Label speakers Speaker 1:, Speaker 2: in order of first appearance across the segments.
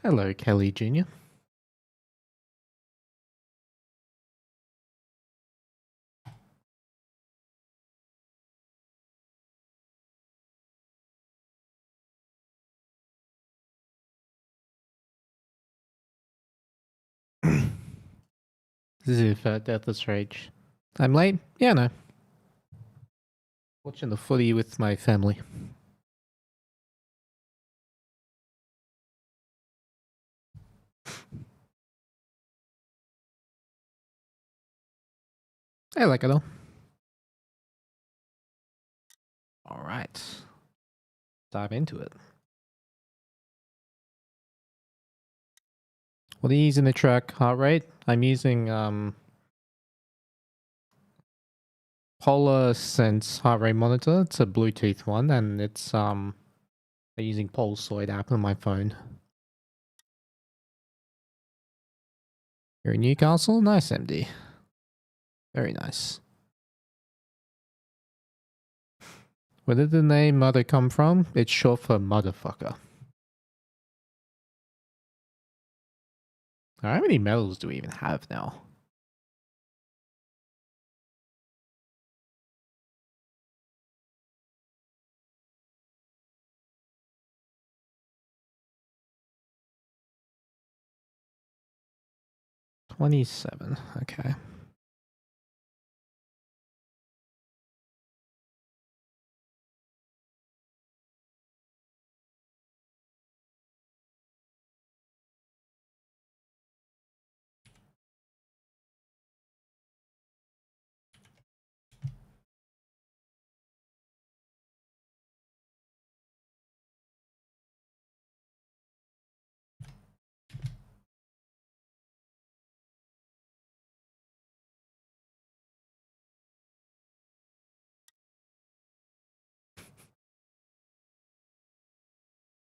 Speaker 1: Hello, Kelly Jr. This is Deathless Rage. I'm late? Yeah, no. Watching the footy with my family. I like it all. Alright. Dive into it. What are you using to track heart rate? I'm using Polar Sense heart rate monitor. It's a Bluetooth one, and it's I'm using Pulsoid app on my phone. You're in Newcastle? Nice, MD. Very nice. Where did the name Mudda come from? It's short for motherfucker. How many medals do we even have now? $27. Okay.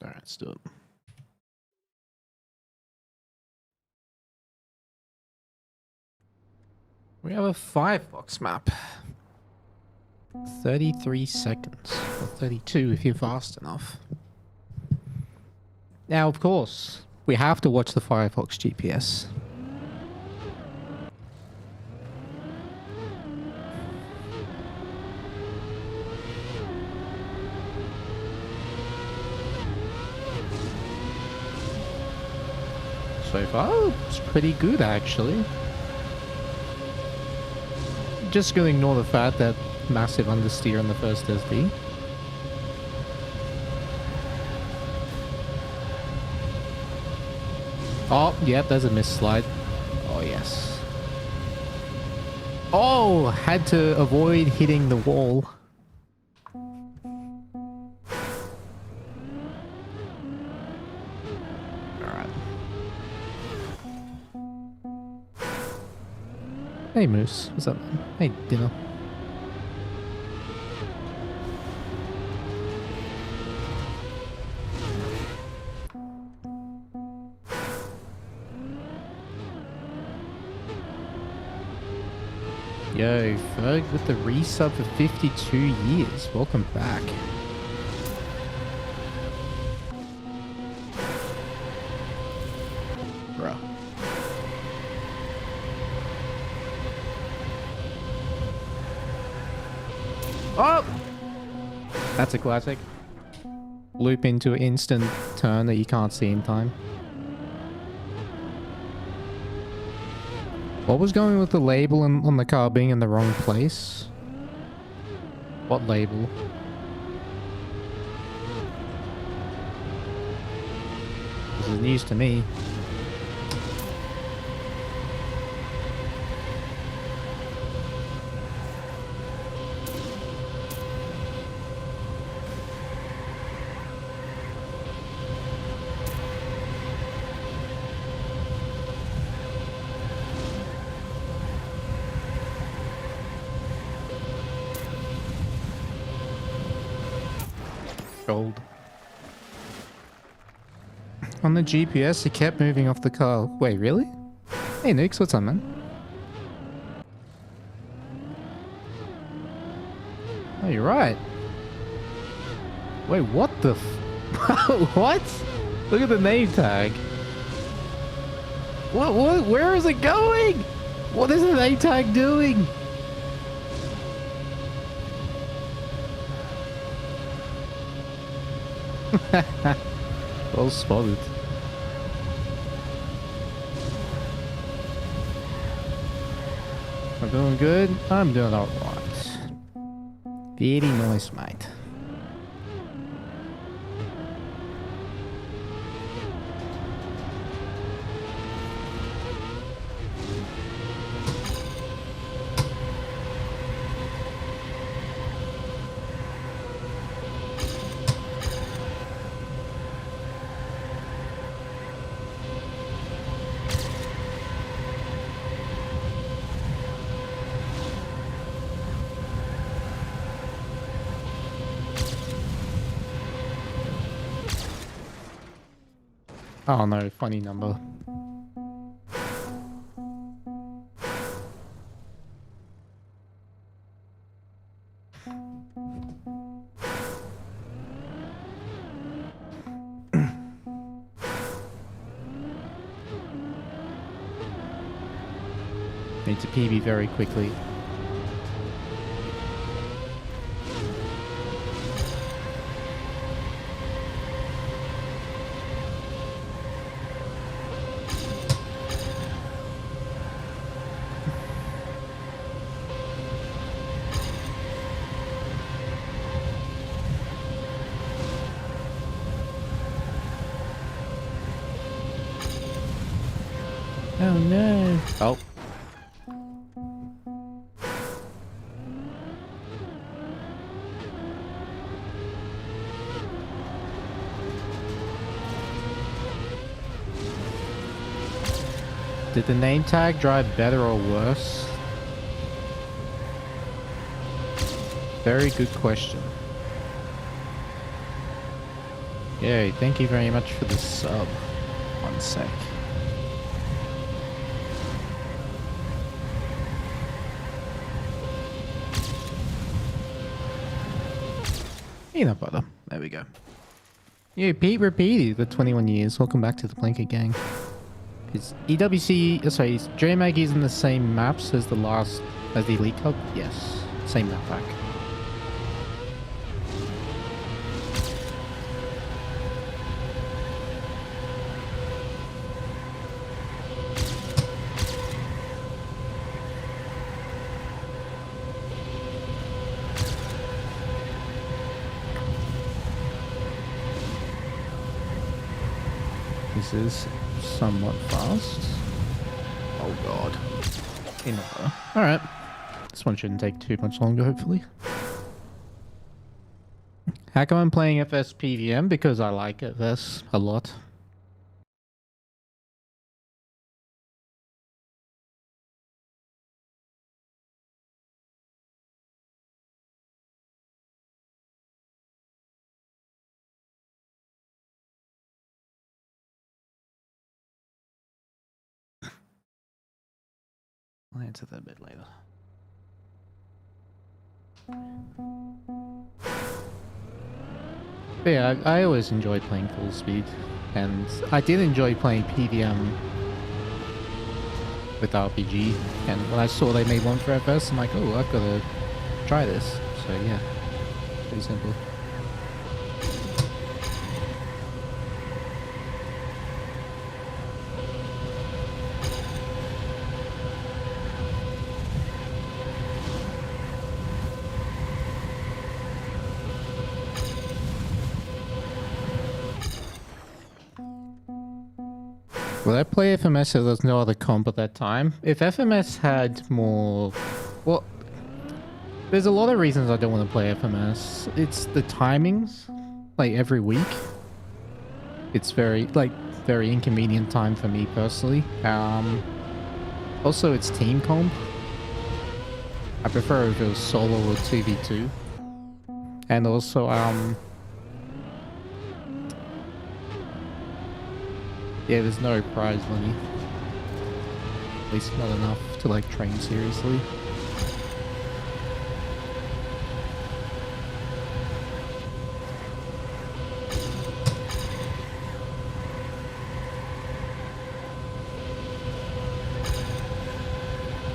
Speaker 1: Alright, let's do it. We have a 5-box map. 33 seconds. Or 32 if you're fast enough. Now, of course, we have to watch the Firefox GPS. So far, it's pretty good actually. Just gonna ignore the fact that massive understeer on the first SD. Oh, yep, there's a missed slide. Oh, yes. Oh, had to avoid hitting the wall. Alright. Hey, Moose. What's up, man? Hey, Dinner. Yo, Ferg with the resub for 52 years. Welcome back. Bruh. Oh! That's a classic. Loop into an instant turn that you can't see in time. What was going with the label on the car being in the wrong place? What label? This is news to me. Gold. On the GPS, it kept moving off the car. Wait, really? Hey, Nukes, what's up, man? Oh, you're right. Wait, what the f- What? Look at the name tag. What? Where is it going? What is an A-tag doing? Well spotted. I'm doing good. I'm doing alright. Very nice, mate. Oh no, funny number. Need to PB very quickly. Oh no. Oh. Did the name tag drive better or worse? Very good question. Yay, thank you very much for the sub. 1 sec. Peanut butter. There we go. Yeah, Pete repeated the 21 years. Welcome back to the Blanket Gang. Is EWC, sorry, is DreamHack using the same maps as the Elite Cup? Yes, same map pack. This is somewhat fast. Oh god. Enough. Alright. This one shouldn't take too much longer, hopefully. How come I'm playing FS PvM? Because I like FS a lot. I'll answer that a bit later. But yeah, I always enjoyed playing full speed, and I did enjoy playing PvM with RPG, and when I saw they made one for FS, I'm like, oh, I've got to try this. So yeah, pretty simple. Would I play FMS if there's no other comp at that time? If FMS had more... Well, there's a lot of reasons I don't want to play FMS. It's the timings, like every week. It's very inconvenient time for me personally. Also, it's team comp. I prefer if it was solo or 2v2. And also, yeah, there's no prize money. At least not enough to like train seriously.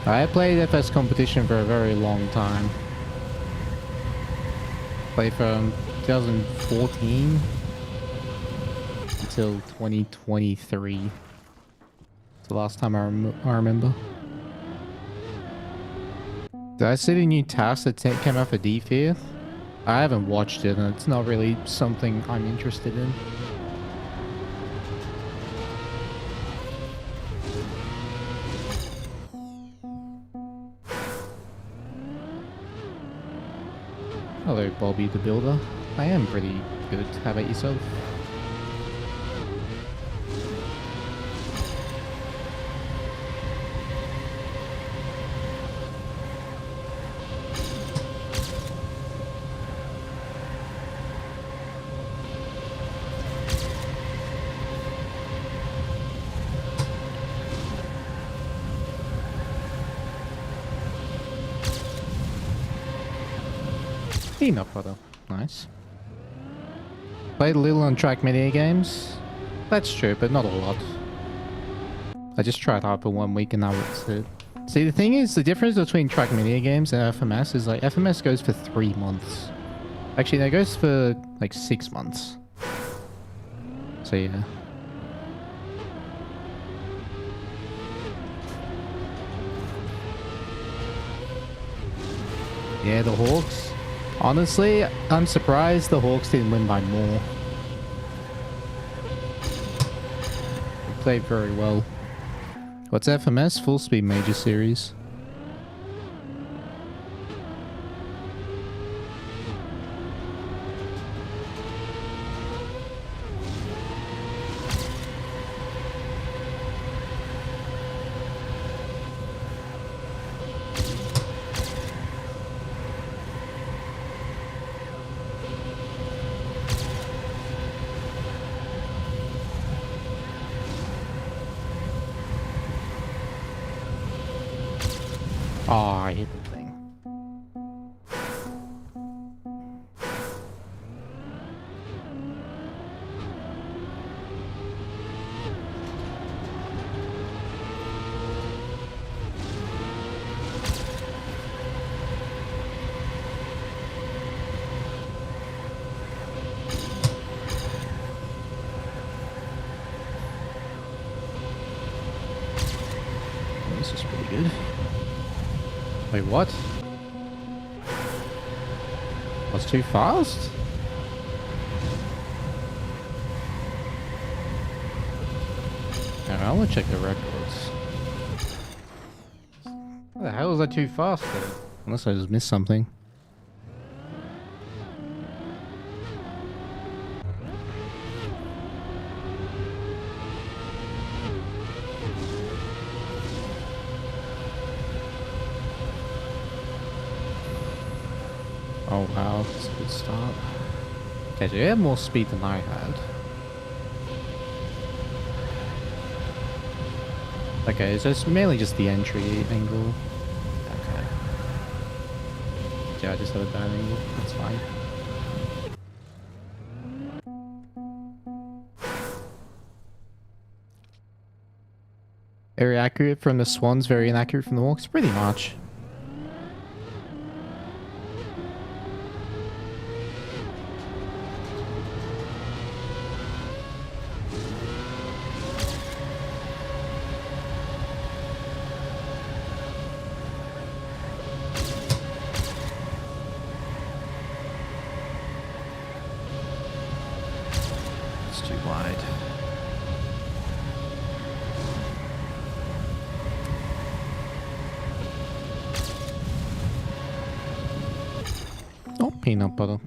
Speaker 1: I played FS competition for a very long time. Played from 2014 until 2023. It's the last time I remember. Did I see the new task that came out for D-Fear? I haven't watched it, and it's not really something I'm interested in. Hello, Bobby the Builder. I am pretty good. How about yourself? Peanut butter. Nice. Played a little on trackmania games. That's true, but not a lot. I just tried hard for 1 week and that was it. See, the thing is, the difference between trackmania games and FMS is like FMS goes for 3 months. Actually, that goes for like 6 months. So yeah. Yeah, the Hawks. Honestly, I'm surprised the Hawks didn't win by more. They played very well. What's FMS? Fullspeed Major Series. Oh, I hit the thing. This is pretty good. Wait, what? I was too fast? I want to check the records. What the hell was I too fast though? Unless I just missed something. Oh wow, that's a good start. Okay, so you have more speed than I had. Okay, so it's mainly just the entry angle. Okay. Yeah, I just had a bad angle. That's fine. Very accurate from the Swans, very inaccurate from the Hawks, pretty much. Too wide. Oh, peanut butter.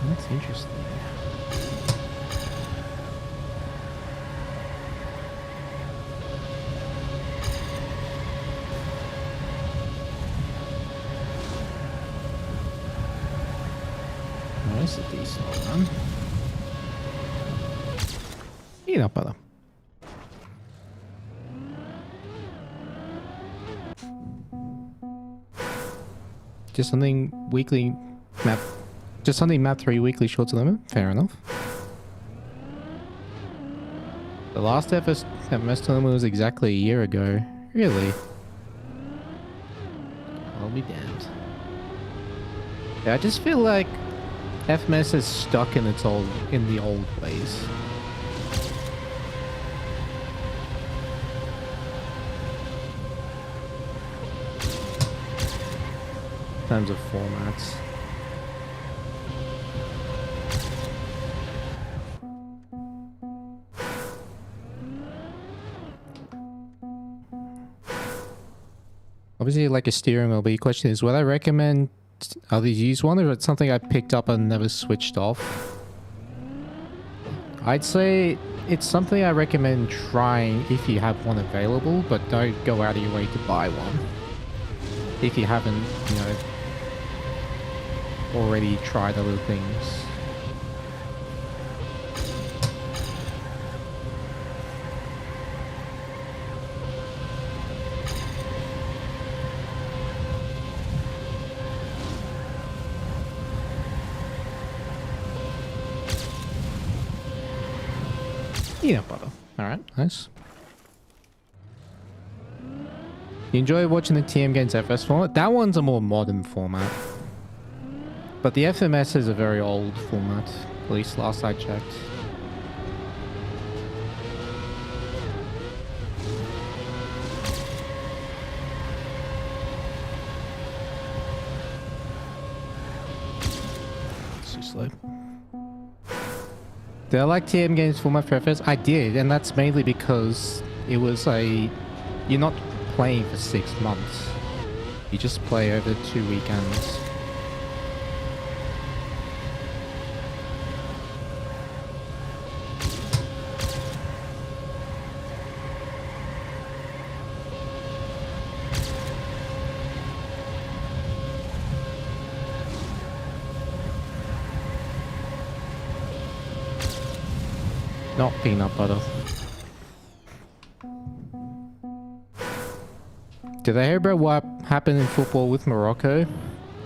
Speaker 1: That's interesting. That's a decent run. Peanut butter. Just something weekly map. Just something map 3 weekly short to limit. Fair enough. The last FMS tournament was exactly a year ago. Really? I'll be damned. Yeah, I just feel like FMS is stuck in the old ways. In terms of formats. Obviously, like a steering wheel, but your question is, would I recommend others use one, or is it something I picked up and never switched off? I'd say it's something I recommend trying if you have one available, but don't go out of your way to buy one. If you haven't, you know, already tried other things. Peanut butter. Alright, nice. You enjoy watching the TM Games FS format? That one's a more modern format. But the FMS is a very old format. At least last I checked. It's too slow. Did I like TM Games format for FS? I did, and that's mainly because it was you're not playing for 6 months. You just play over 2 weekends. Not peanut butter. Did I hear about what happened in football with Morocco?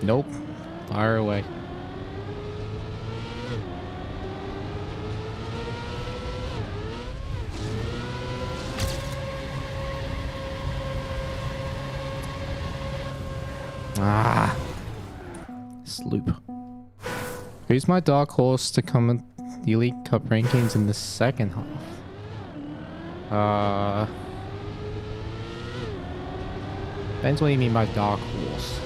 Speaker 1: Nope. Fire away. Ah. Sloop. Who's my dark horse to come in the Elite Cup rankings in the second half? Depends what you mean by dark horse.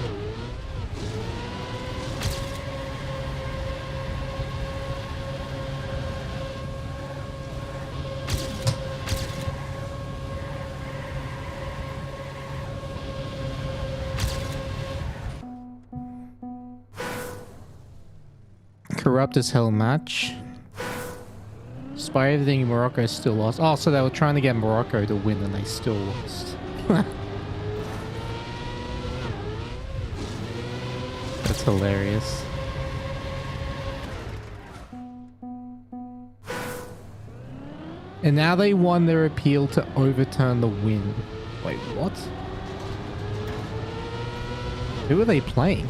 Speaker 1: Corrupt as hell match. Despite everything, Morocco still lost. Oh, so they were trying to get Morocco to win and they still lost. That's hilarious. And now they won their appeal to overturn the win. Wait, what? Who are they playing?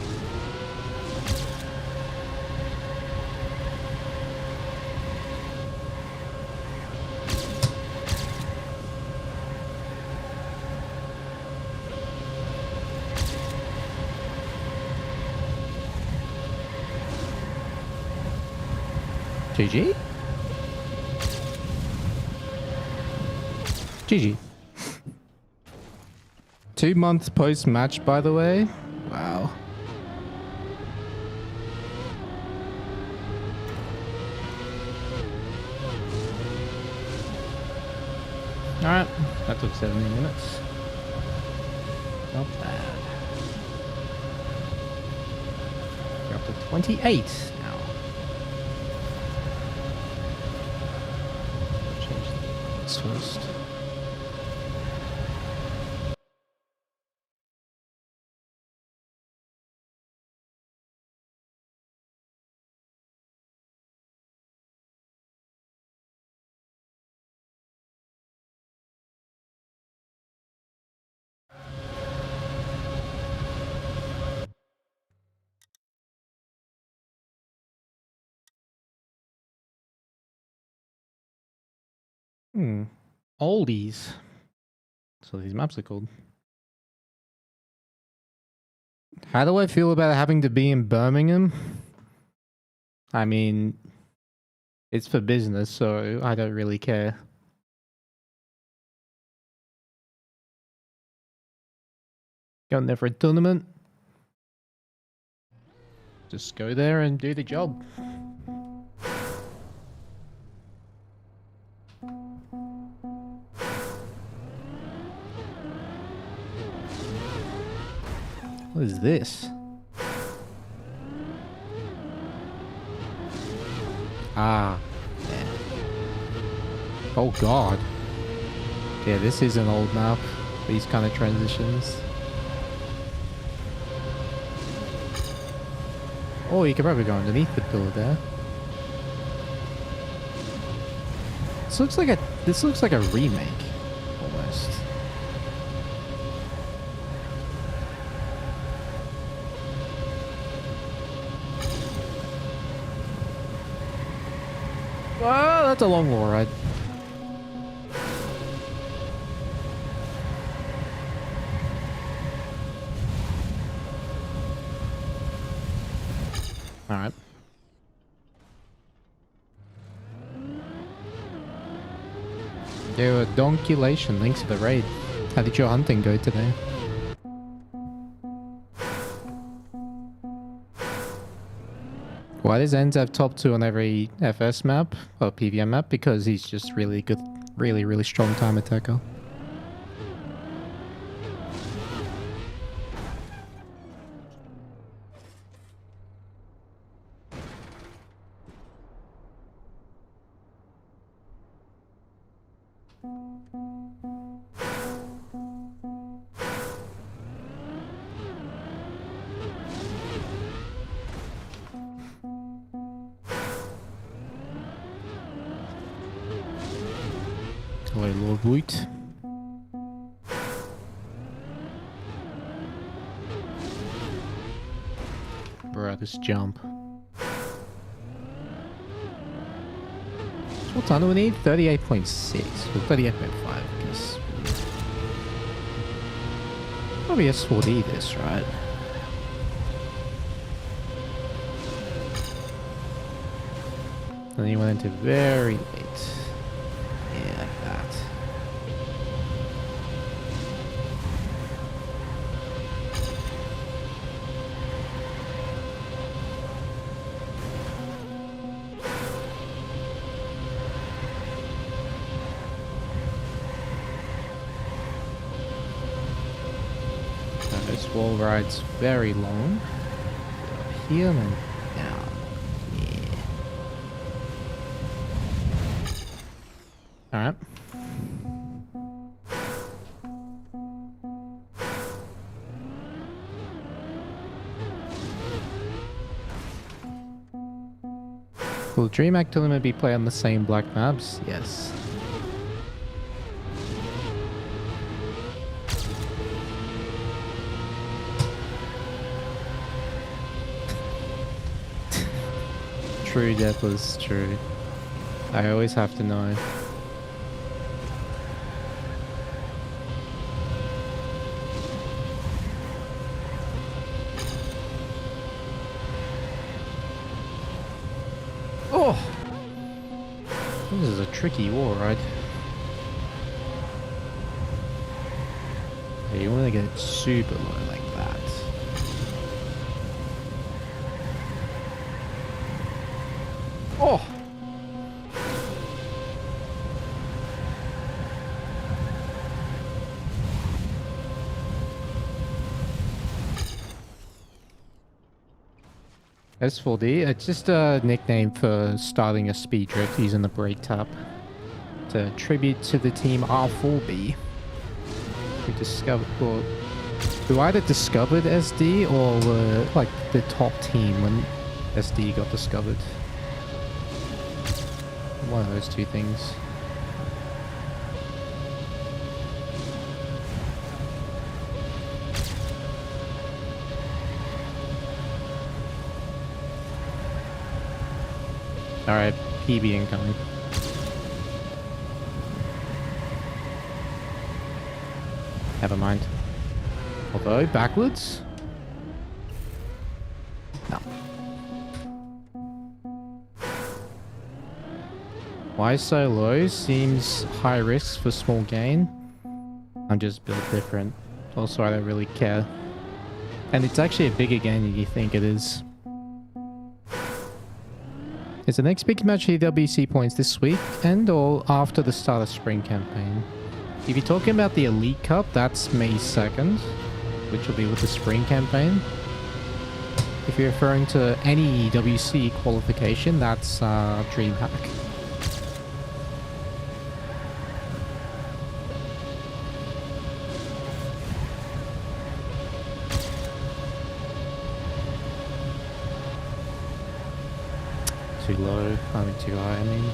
Speaker 1: GG? GG. 2 months post-match, by the way. Wow. Alright, that took 70 minutes. Not bad. We're up to 28 now. Change this first. Oldies. So these maps are called. How do I feel about having to be in Birmingham? I mean, it's for business, so I don't really care. Going there for a tournament. Just go there and do the job. What is this? Ah. Yeah. Oh god. Yeah, this is an old map. These kind of transitions. Oh, you could probably go underneath the pillar there. This looks like a remake, almost. Wow, that's a long wall ride. Alright. Yo, Donkulation, thanks for the raid. How did your hunting go today? Why does Enz have top 2 on every FS map or PvM map? Because he's just really good, really strong time attacker. Hello, Lord Woot. Bruh, this jump. What time do we need? 38.6 or 38.5, I guess. Probably S4D this, right? And then you went into very late. Yeah, like that. Now this wall ride's very long. Here and then down. Alright. Will DreamHack Tournament be played on the same black maps? Yes. True, Deathless, true. I always have to know. Oh! This is a tricky wall ride. Yeah, you want to get it super low like that. Oh! S4D, it's just a nickname for starting a speed drift using the brake tap. It's a tribute to the team R4B. We discovered, or who either discovered SD or were like the top team when SD got discovered. One of those two things. Alright, PB incoming. Never mind. Although, backwards? No. Why so low? Seems high risk for small gain. I'm just built different. Also, I don't really care. And it's actually a bigger gain than you think it is. Is the next big match EWC points this week and or after the start of spring campaign? If you're talking about the Elite Cup, that's May 2nd, which will be with the spring campaign. If you're referring to any EWC qualification, that's DreamHack. Too low, I mean too high, I mean.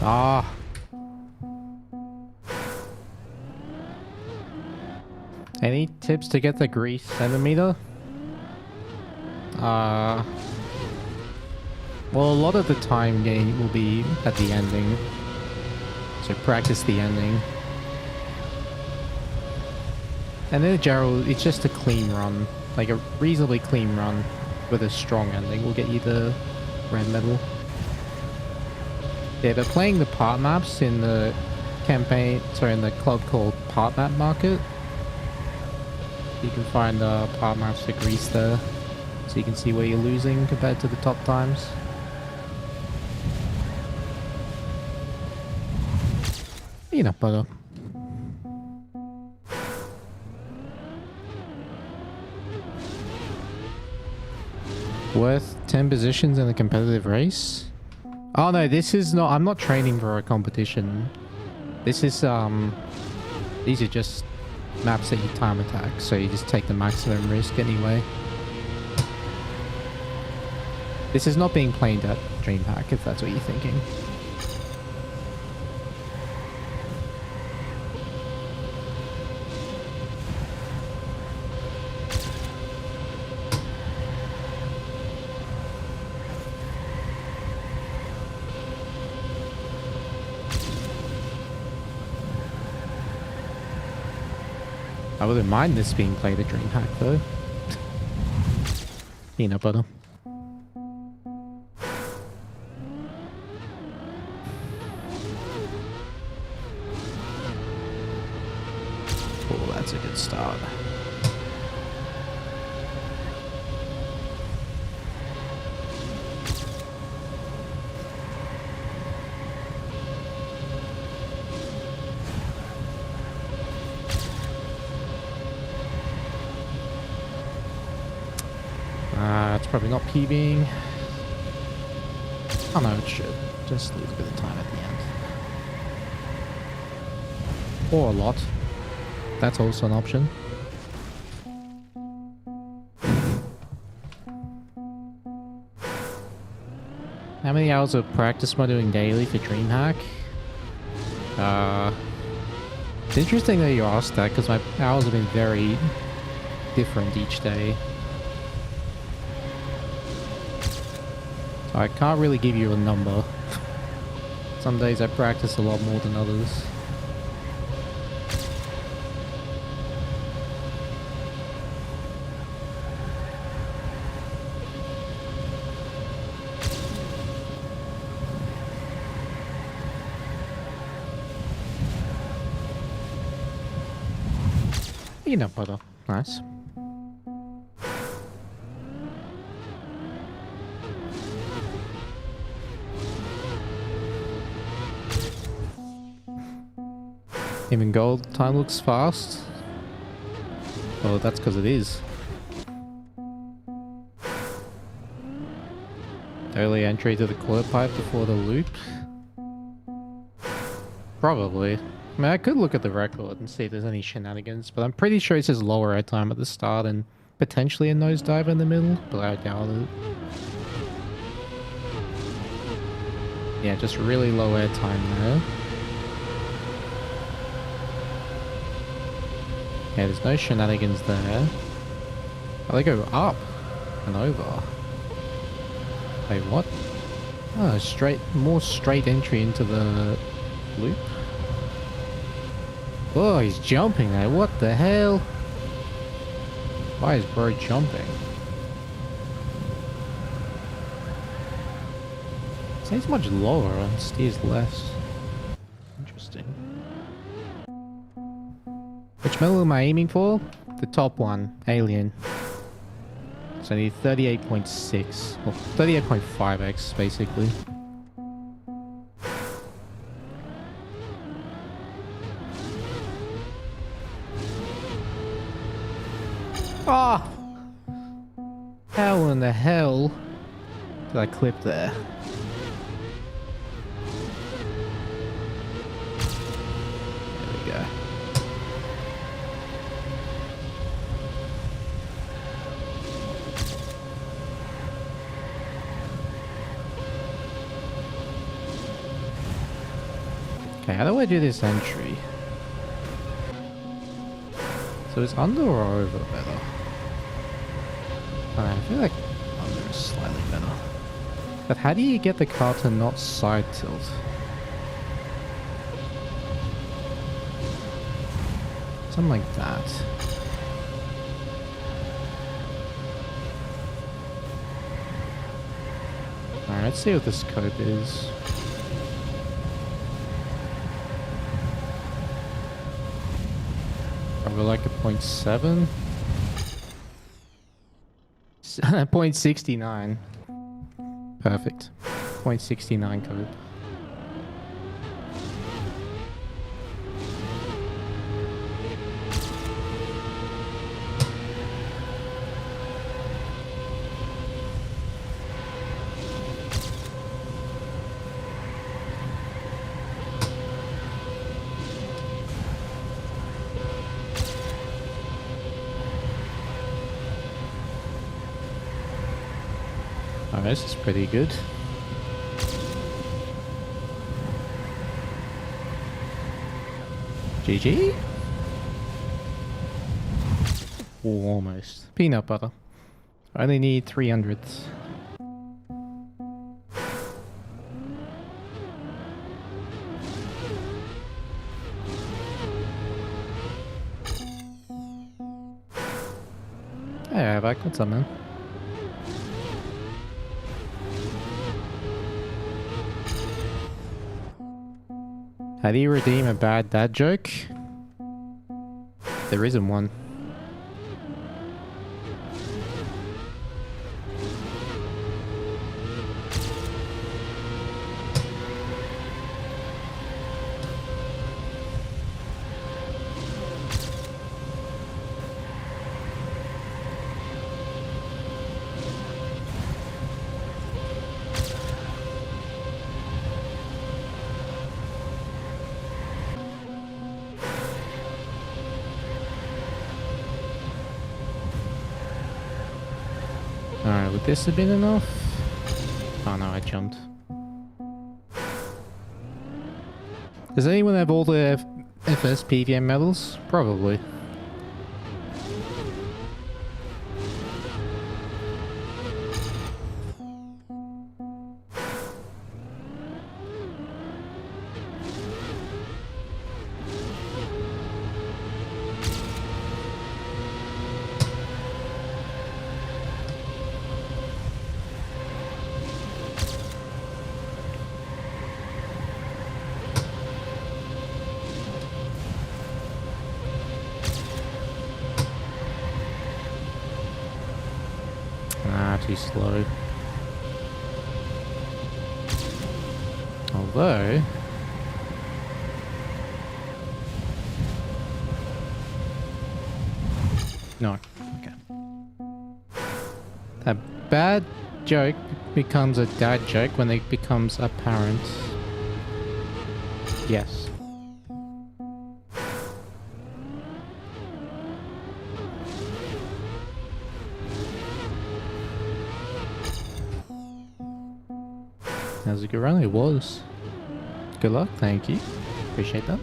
Speaker 1: Ah. Any tips to get the grease centimeter? Well, a lot of the time gain will be at the ending. So practice the ending. And then in general, it's just a clean run. Like a reasonably clean run with a strong ending will get you the red medal. Yeah, they're playing the part maps in the campaign, sorry, in the club called Part Map Market. You can find part maps for Greece there, so you can see where you're losing compared to the top times. Peanut butter. Worth 10 positions in a competitive race? Oh no, this is not, I'm not training for a competition. This is, these are just maps that you time attack, so you just take the maximum risk anyway. This is not being played at DreamHack, if that's what you're thinking. I wouldn't mind this being played at DreamHack though. Peanut butter. Oh, that's a good start. It's probably not PBing. Oh no, it should. Just lose a bit of time at the end. Or a lot. That's also an option. How many hours of practice am I doing daily for DreamHack? It's interesting that you asked that because my hours have been very different each day. I can't really give you a number. Some days I practice a lot more than others. Peanut butter. Nice. Even gold time looks fast. Oh, that's because it is. Early entry to the quarter pipe before the loop. Probably. I mean, I could look at the record and see if there's any shenanigans, but I'm pretty sure it says lower air time at the start and potentially a nosedive in the middle, but I doubt it. Yeah, just really low air time there. Yeah, there's no shenanigans there. Oh, they go up and over. Wait, what? Oh, more straight entry into the loop. Oh, he's jumping there. What the hell? Why is bro jumping? Seems much lower on steers less. Interesting. Which medal am I aiming for? The top one, Alien. So I need 38.6, or 38.5x basically. Ah! How in the hell did I clip there? There we go. Okay, how do I do this entry? So it's under or over better? I feel like under is slightly better. But how do you get the car to not side tilt? Something like that. Alright, let's see what the scope is. Probably like a 0.7. 0.69. Perfect. 0.69 code. Oh, this is pretty good. GG? Oh, almost. Peanut butter. I only need 300s. Hey, back. What's up, man? How do you redeem a bad dad joke? There isn't one. Alright, would this have been enough? Oh no, I jumped. Does anyone have all the FS PvM medals? Probably. Too slow. Although... No. Okay. A bad joke becomes a dad joke when it becomes apparent. Yes. That was a good run. It was. Good luck. Thank you. Appreciate that.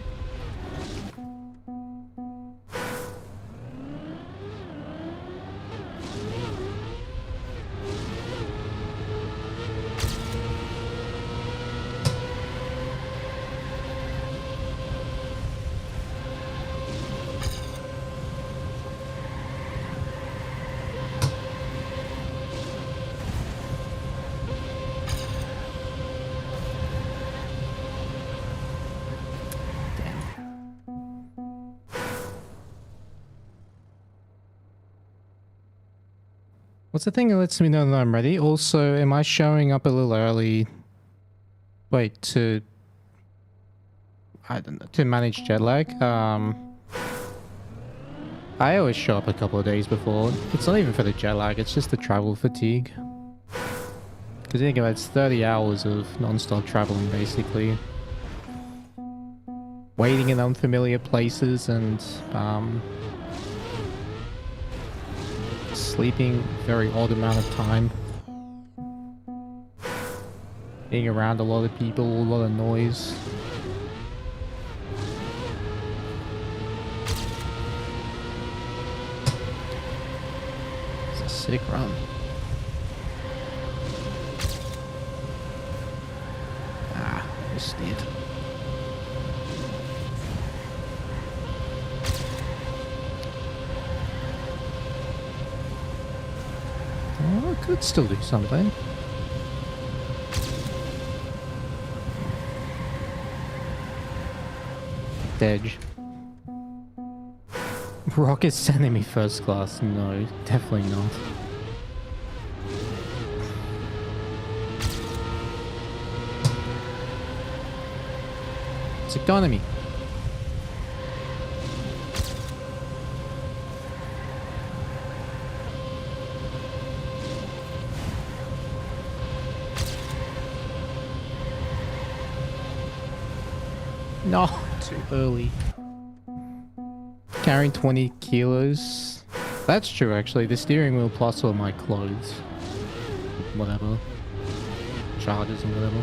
Speaker 1: What's the thing that lets me know that I'm ready? Also, am I showing up a little early? Wait, I don't know, to manage jet lag? I always show up a couple of days before. It's not even for the jet lag, it's just the travel fatigue. Because think about it, it's 30 hours of non-stop traveling, basically. Waiting in unfamiliar places and, sleeping very odd amount of time. Being around a lot of people, a lot of noise. It's a sick run. Ah, missed it. Oh, I could still do something. Edge. Rocket sending me first class? No, definitely not. It's economy. No, too early. Carrying 20 kilos. That's true, actually. The steering wheel plus all my clothes. Whatever. Chargers and whatever.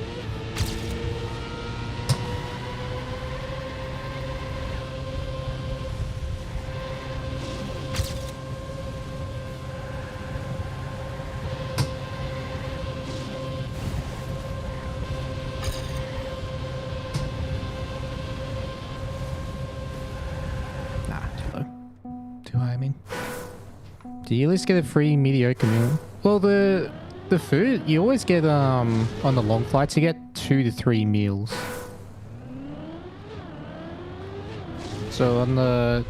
Speaker 1: Do you at least get a free mediocre meal? Well, the food, you always get, on the long flights, you get 2 to 3 meals. So on the...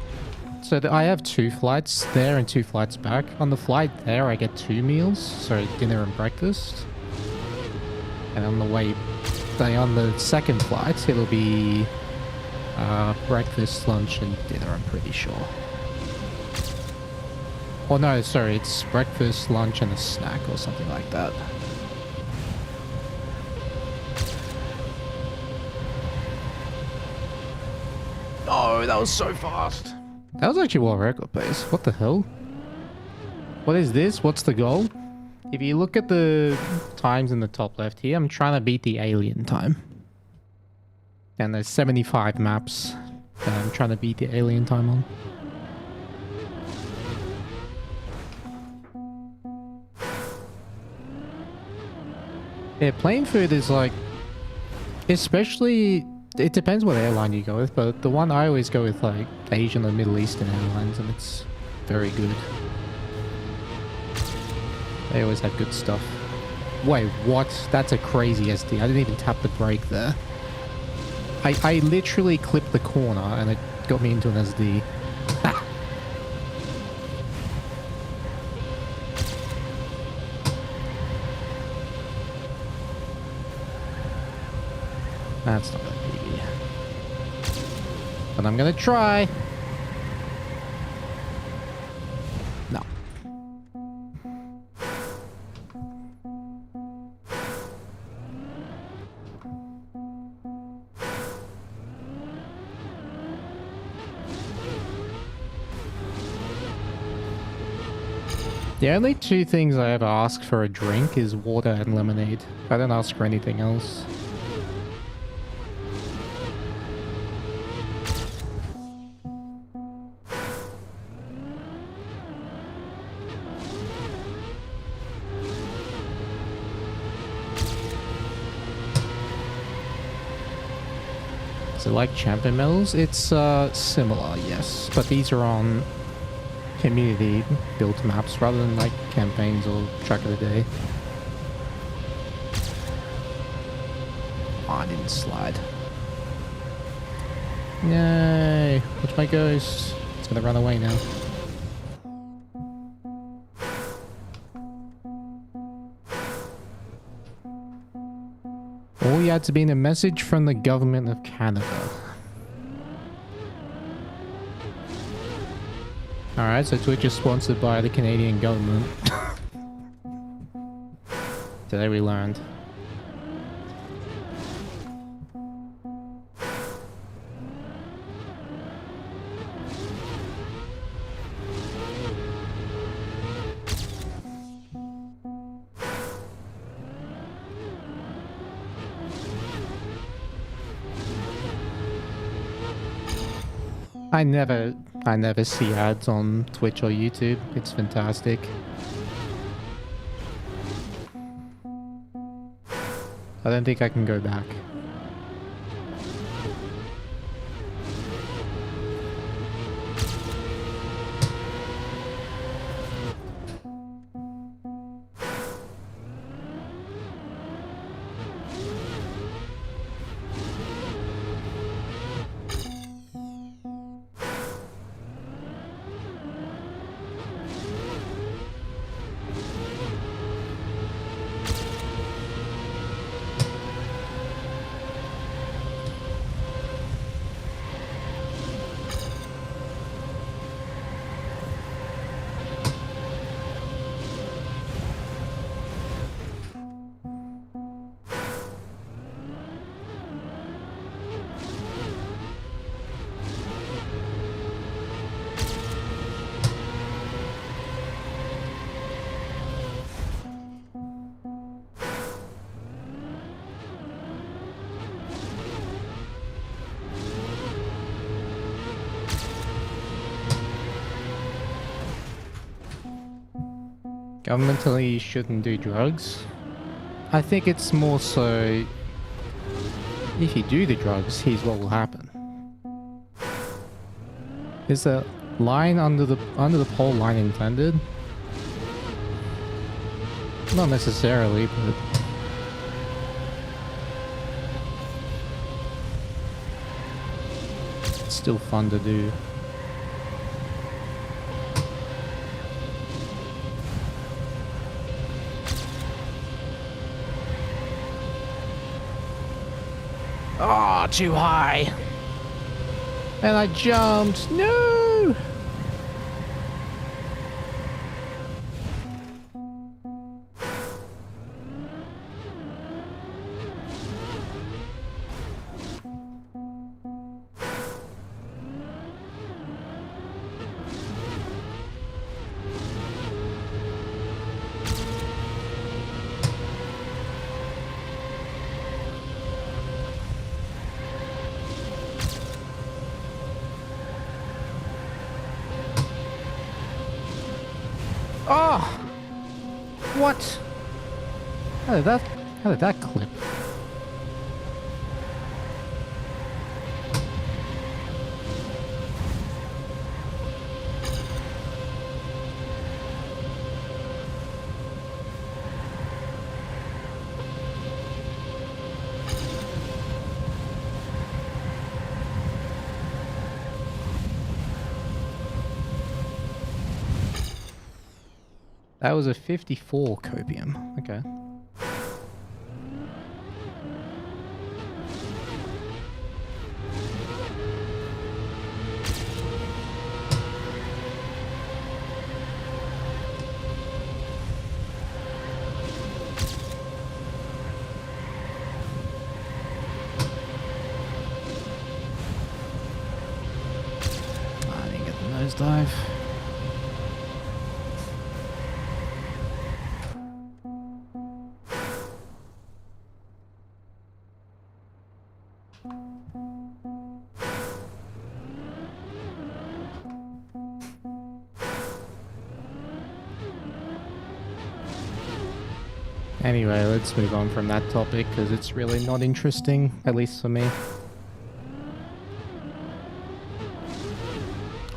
Speaker 1: I have 2 flights there and 2 flights back. On the flight there, I get 2 meals. So dinner and breakfast. And on the way... on the second flight, it'll be... breakfast, lunch, and dinner, I'm pretty sure. Oh no, sorry, it's breakfast, lunch, and a snack or something like that. Oh, that was so fast. That was actually world record pace. What the hell? What is this? What's the goal? If you look at the times in the top left here, I'm trying to beat the alien time. And there's 75 maps that I'm trying to beat the alien time on. Yeah, plane food is like, especially, it depends what airline you go with, but the one I always go with, like, Asian or Middle Eastern airlines, and it's very good. They always have good stuff. Wait, what? That's a crazy SD. I didn't even tap the brake there. I literally clipped the corner, and it got me into an SD. Ah. That's not that PB. But I'm gonna try. No. The only 2 things I ever ask for a drink is water and lemonade. I don't ask for anything else. Is it like champion medals? It's similar, yes, but these are on community built maps rather than like campaigns or track of the day. Oh, I didn't slide. Yay! Watch my ghost. It's gonna run away now. All you had to be in a message from the government of Canada. Alright, so Twitch is sponsored by the Canadian government. Today we learned. I never see ads on Twitch or YouTube. It's fantastic. I don't think I can go back. Governmentally shouldn't do drugs. I think it's more so if you do the drugs, here's what will happen. Is the line under the pole line intended? Not necessarily, but it's still fun to do. Oh, too high. And I jumped. No! Oh! What? How did that clip? That was a 54 copium. Okay. I didn't get the nosedive. Anyway, let's move on from that topic because it's really not interesting, at least for me.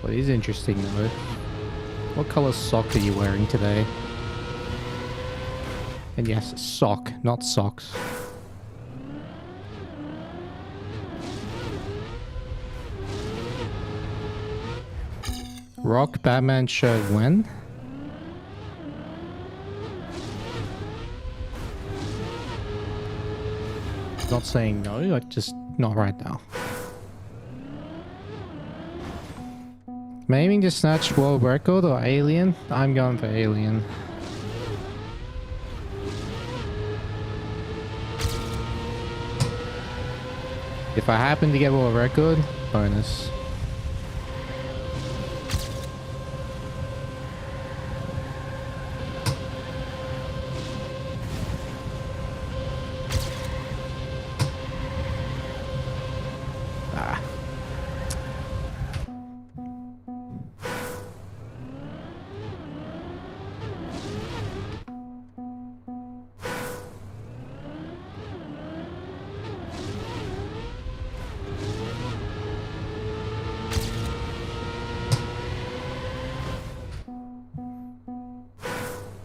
Speaker 1: What is interesting though? What color sock are you wearing today? And yes, sock, not socks. Rock Batman show when? Not saying no, I just not right now. I'm aiming to snatch world record or alien? I'm going for alien. If I happen to get world record, bonus.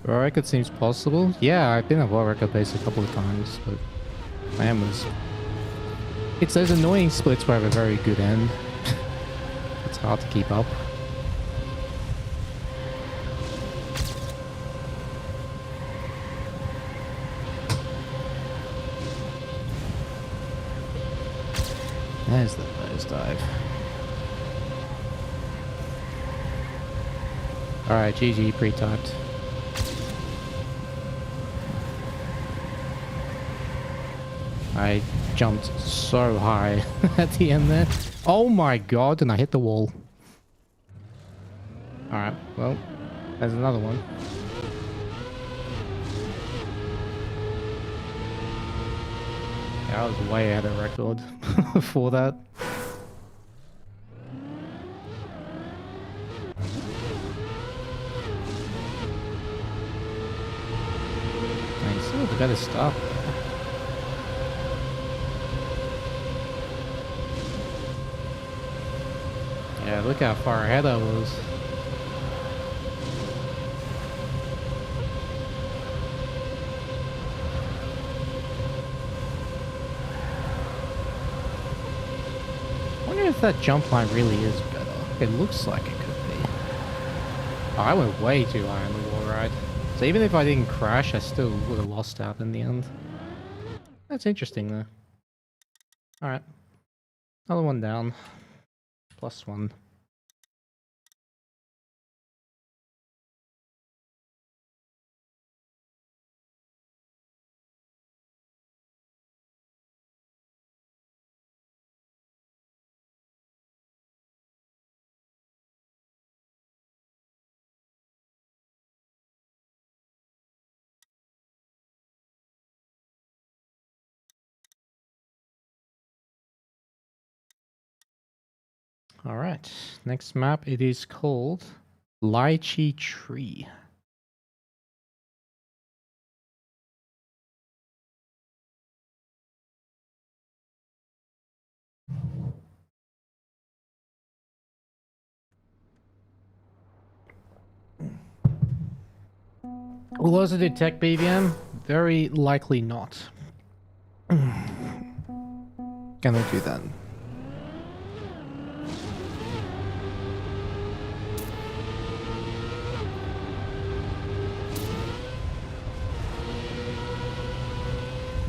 Speaker 1: World record seems possible. Yeah, I've been at world record base a couple of times, but my aim was... It's those annoying splits where I have a very good end. It's hard to keep up. There's the nosedive. Alright, GG, pre-typed. I jumped so high at the end there. Oh my god, and I hit the wall. Alright, well, there's another one. Yeah, I was way ahead of record for that. I still have a better start there. Yeah, look how far ahead I was. I wonder if that jump line really is better. It looks like it could be. Oh, I went way too high on the wall ride. So even if I didn't crash, I still would have lost out in the end. That's interesting though. Alright. Another one down. +1. Alright, next map, it is called Lychee Tree. Will also do tech PvM? Very likely not. Gonna do that.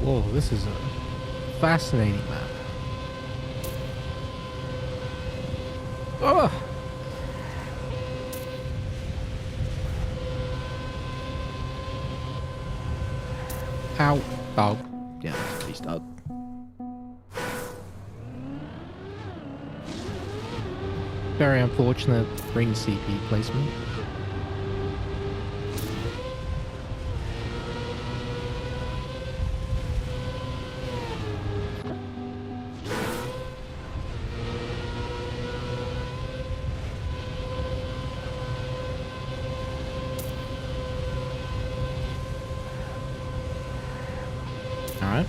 Speaker 1: Whoa, this is a fascinating map. Oh! Ow. Oh. Yeah, let's restart. Very unfortunate ring CP placement. Alright.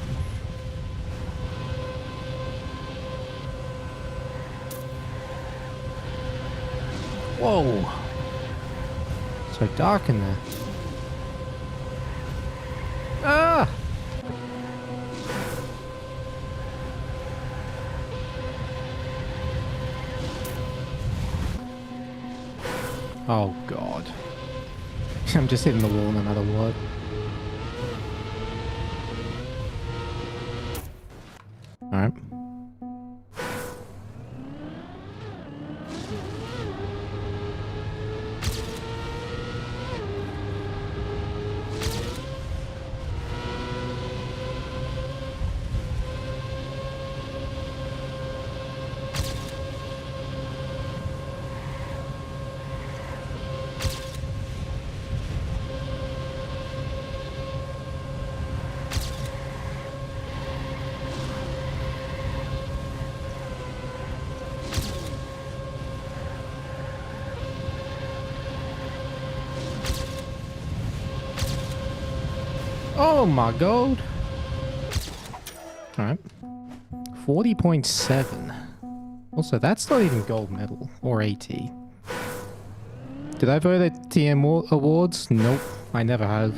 Speaker 1: Whoa! So dark in there. Ah! Oh god. I'm just hitting the wall no matter what. Alright. Oh my god. Alright. 40.7. Also, that's not even gold medal or AT. Did I vote at TM Awards? Nope, I never have.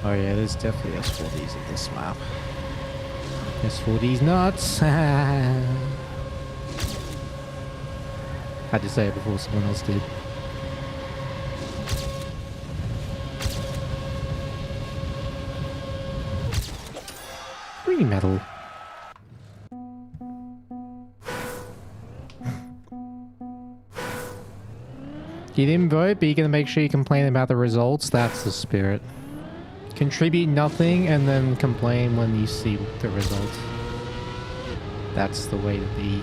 Speaker 1: Oh yeah, there's definitely S4Ds in this map. S4Ds nuts! Had to say it before someone else did. Green medal. You didn't vote, but you're gonna make sure you complain about the results? That's the spirit. Contribute nothing and then complain when you see the result. That's the way to be.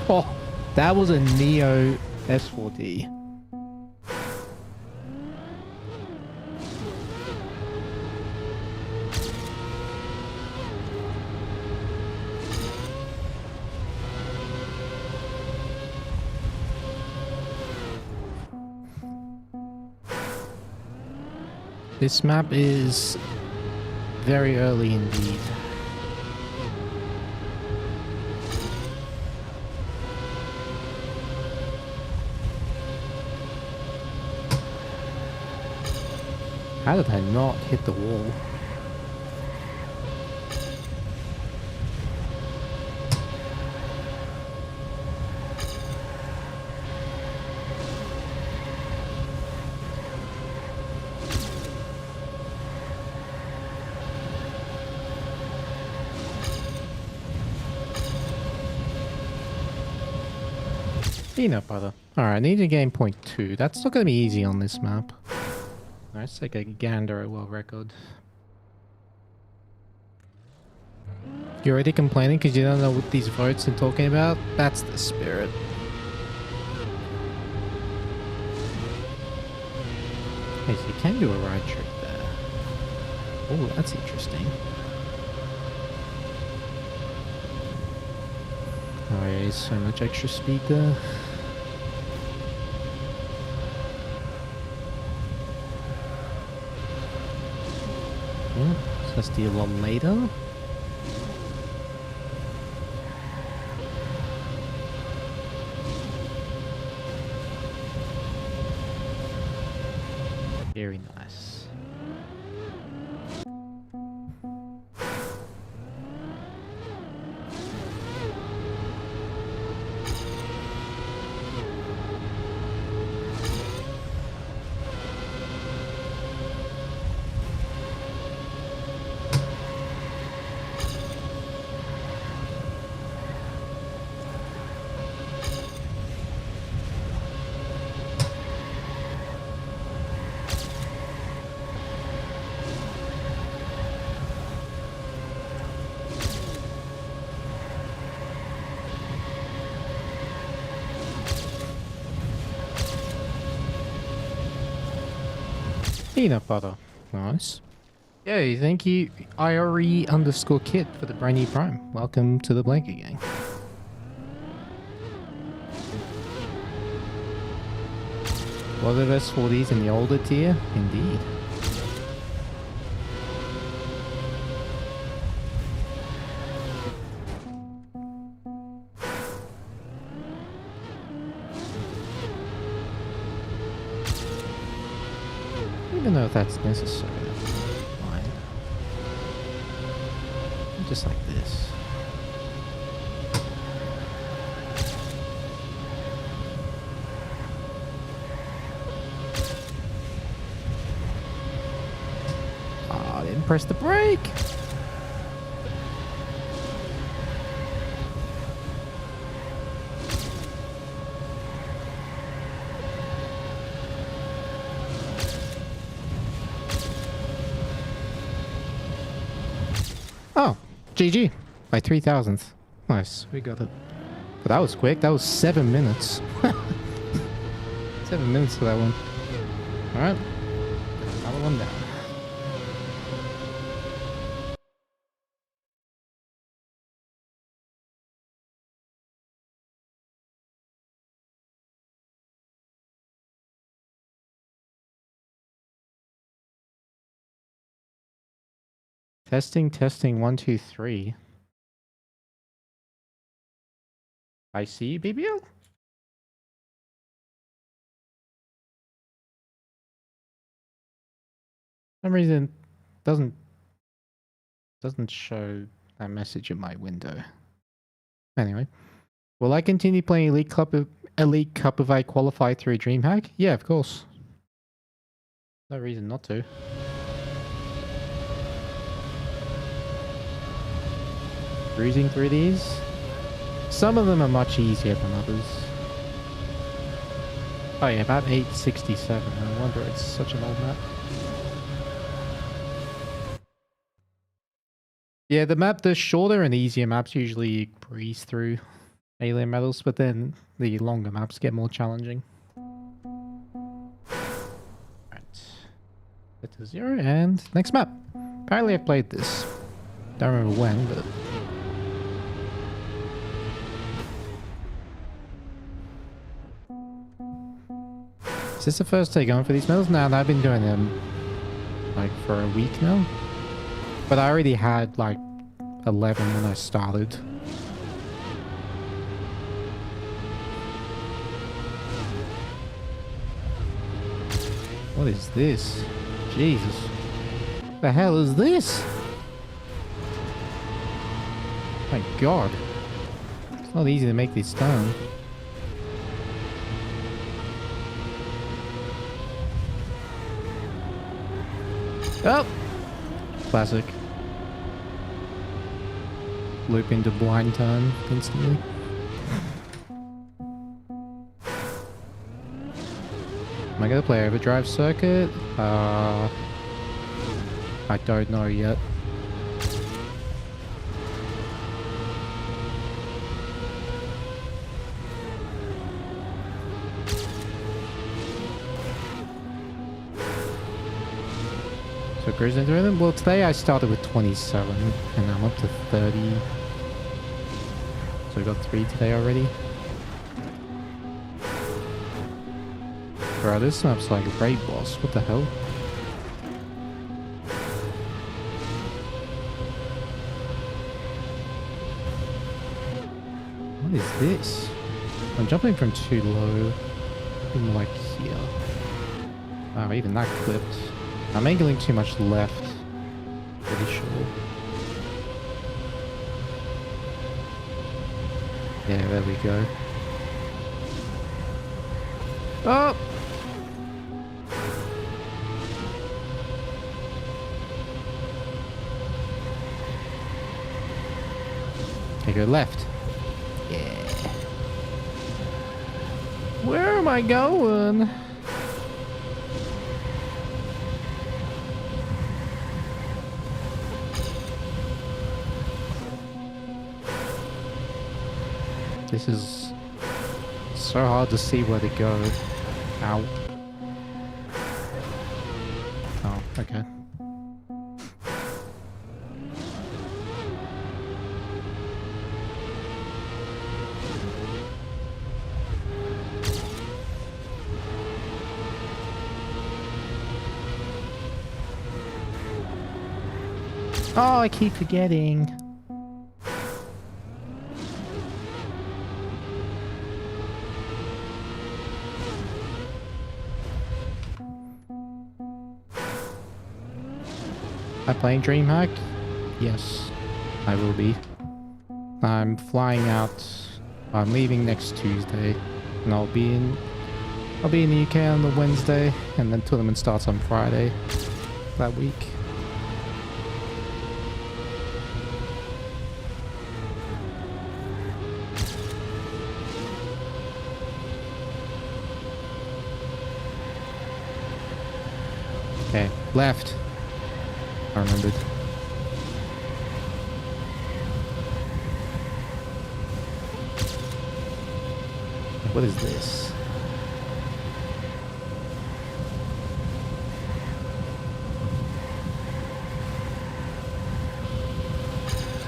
Speaker 1: Oh, that was a Neo S4D. This map is very early indeed. How did I not hit the wall? Peanut butter. Alright, I need to gain 0.2. That's not going to be easy on this map. Let's take a gander at world record. You're already complaining because you don't know what these votes are talking about? That's the spirit. Hey, so you can do a ride trick there. Oh, that's interesting. Oh yeah, so much extra speed there. Yeah, so let's do one later. Very nice. Peanut butter. Nice. Yo, thank you, IRE_kit for the brand new Prime. Welcome to the Blanket Gang. A lot of S40s in the older tier, indeed. I don't even know if that's necessary. Fine. Just like this. Press the brake. Oh, GG by 3,000th. Nice, we got it. But that was quick. That was 7 minutes. 7 minutes for that one. All right, another one down. Testing, testing, 1, 2, 3. I see you, BBL. For some reason, doesn't show that message in my window. Anyway, will I continue playing Elite Cup if I qualify through DreamHack? Yeah, of course. No reason not to. Cruising through these. Some of them are much easier than others. Oh yeah, map 867. No wonder it's such an old map. Yeah, the shorter and easier maps usually breeze through alien medals, but then the longer maps get more challenging. Right. Set to 0 and next map. Apparently I've played this. Don't remember when, but... Is this the first day going for these medals? No, I've been doing them like for a week now. But I already had like 11 when I started. What is this? Jesus. What the hell is this? My god. It's not easy to make these turn. Oh! Classic. Loop into blind turn instantly. Am I gonna play overdrive circuit? I don't know yet. So cruising through them. Well, today I started with 27 and I'm up to 30. So I got 3 today already. Bro, this map's like a raid boss. What the hell? What is this? I'm jumping from too low. I'm like here. Wow, even that clipped. I'm angling too much left. Pretty sure. Yeah, there we go. Oh! Okay, go left. Yeah. Where am I going? This is so hard to see where to go. Ow. Oh, okay. Oh, I keep forgetting. I'm playing DreamHack? Yes, I will be. I'm flying out. I'm leaving next Tuesday, and I'll be in the UK on the Wednesday, and then tournament starts on Friday that week. Okay, left. I remembered. What is this?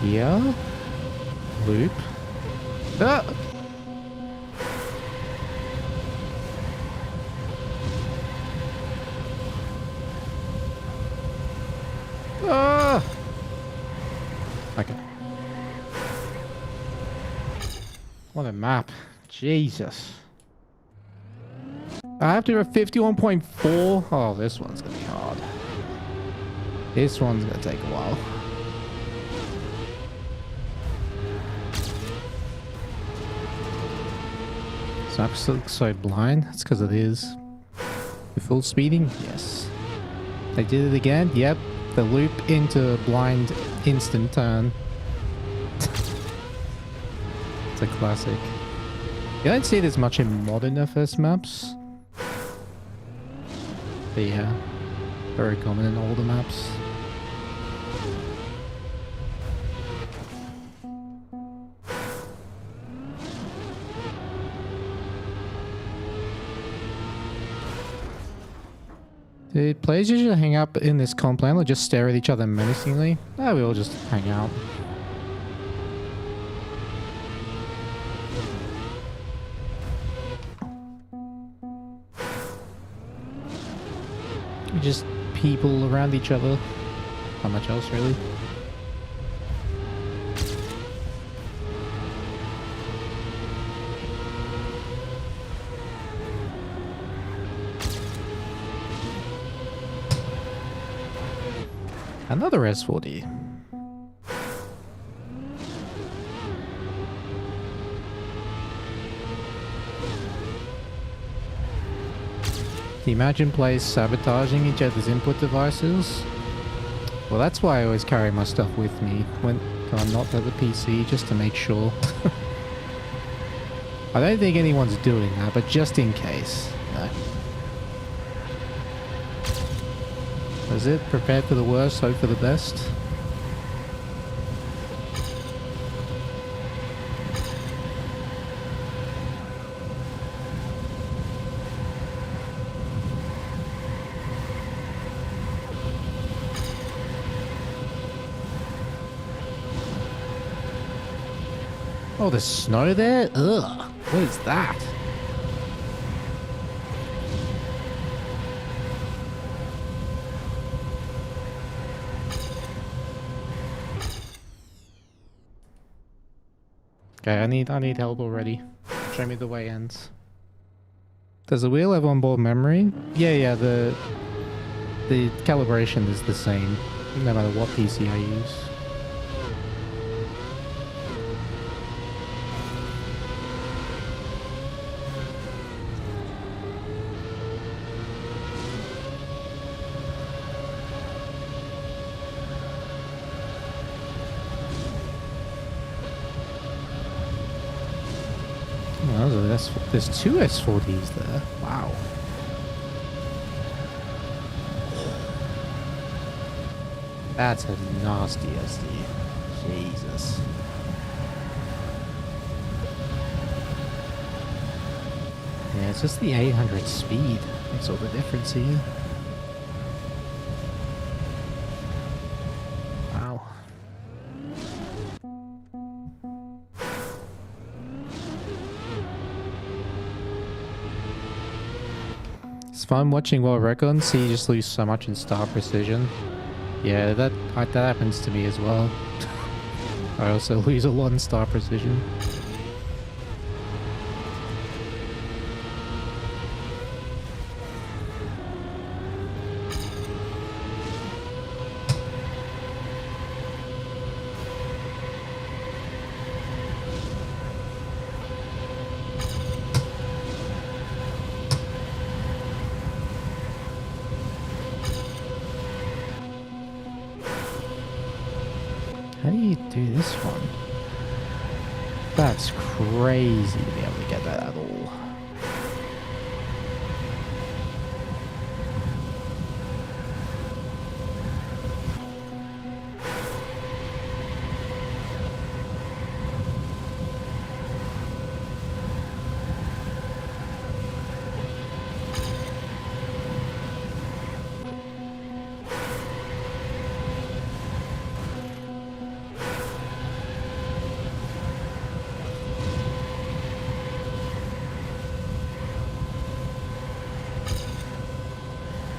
Speaker 1: Here? Loop? Ah! Ah! Okay. What a map. Jesus. I have to do a 51.4. Oh, this one's gonna be hard. This one's gonna take a while. This map looks so blind. That's because it is. The full speeding? Yes. They did it again? Yep. The loop into blind instant turn. It's a classic. You don't see this much in modern FS maps. But yeah, very common in older maps. Do players usually hang up in this comp lane or just stare at each other menacingly? No, we all just hang out. Just people around each other. Not much else, really. Another S40. Can you imagine players sabotaging each other's input devices? Well, that's why I always carry my stuff with me when I'm not at the PC, just to make sure. I don't think anyone's doing that, but just in case. No. Is it prepared for the worst, hope for the best? Oh, there's snow there? Ugh. What is that? Okay, I need help already. Show me the way ends. Does the wheel have onboard memory? Yeah, the calibration is the same, no matter what PC I use. There's two S40s there. Wow. That's a nasty SD. Jesus. Yeah, it's just the 800 speed. Makes all the difference here. Wow. It's fun watching World Record, so you just lose so much in star precision. Yeah, that happens to me as well. I also lose a lot in star precision. How do you do this one? That's crazy to be able to get that at all.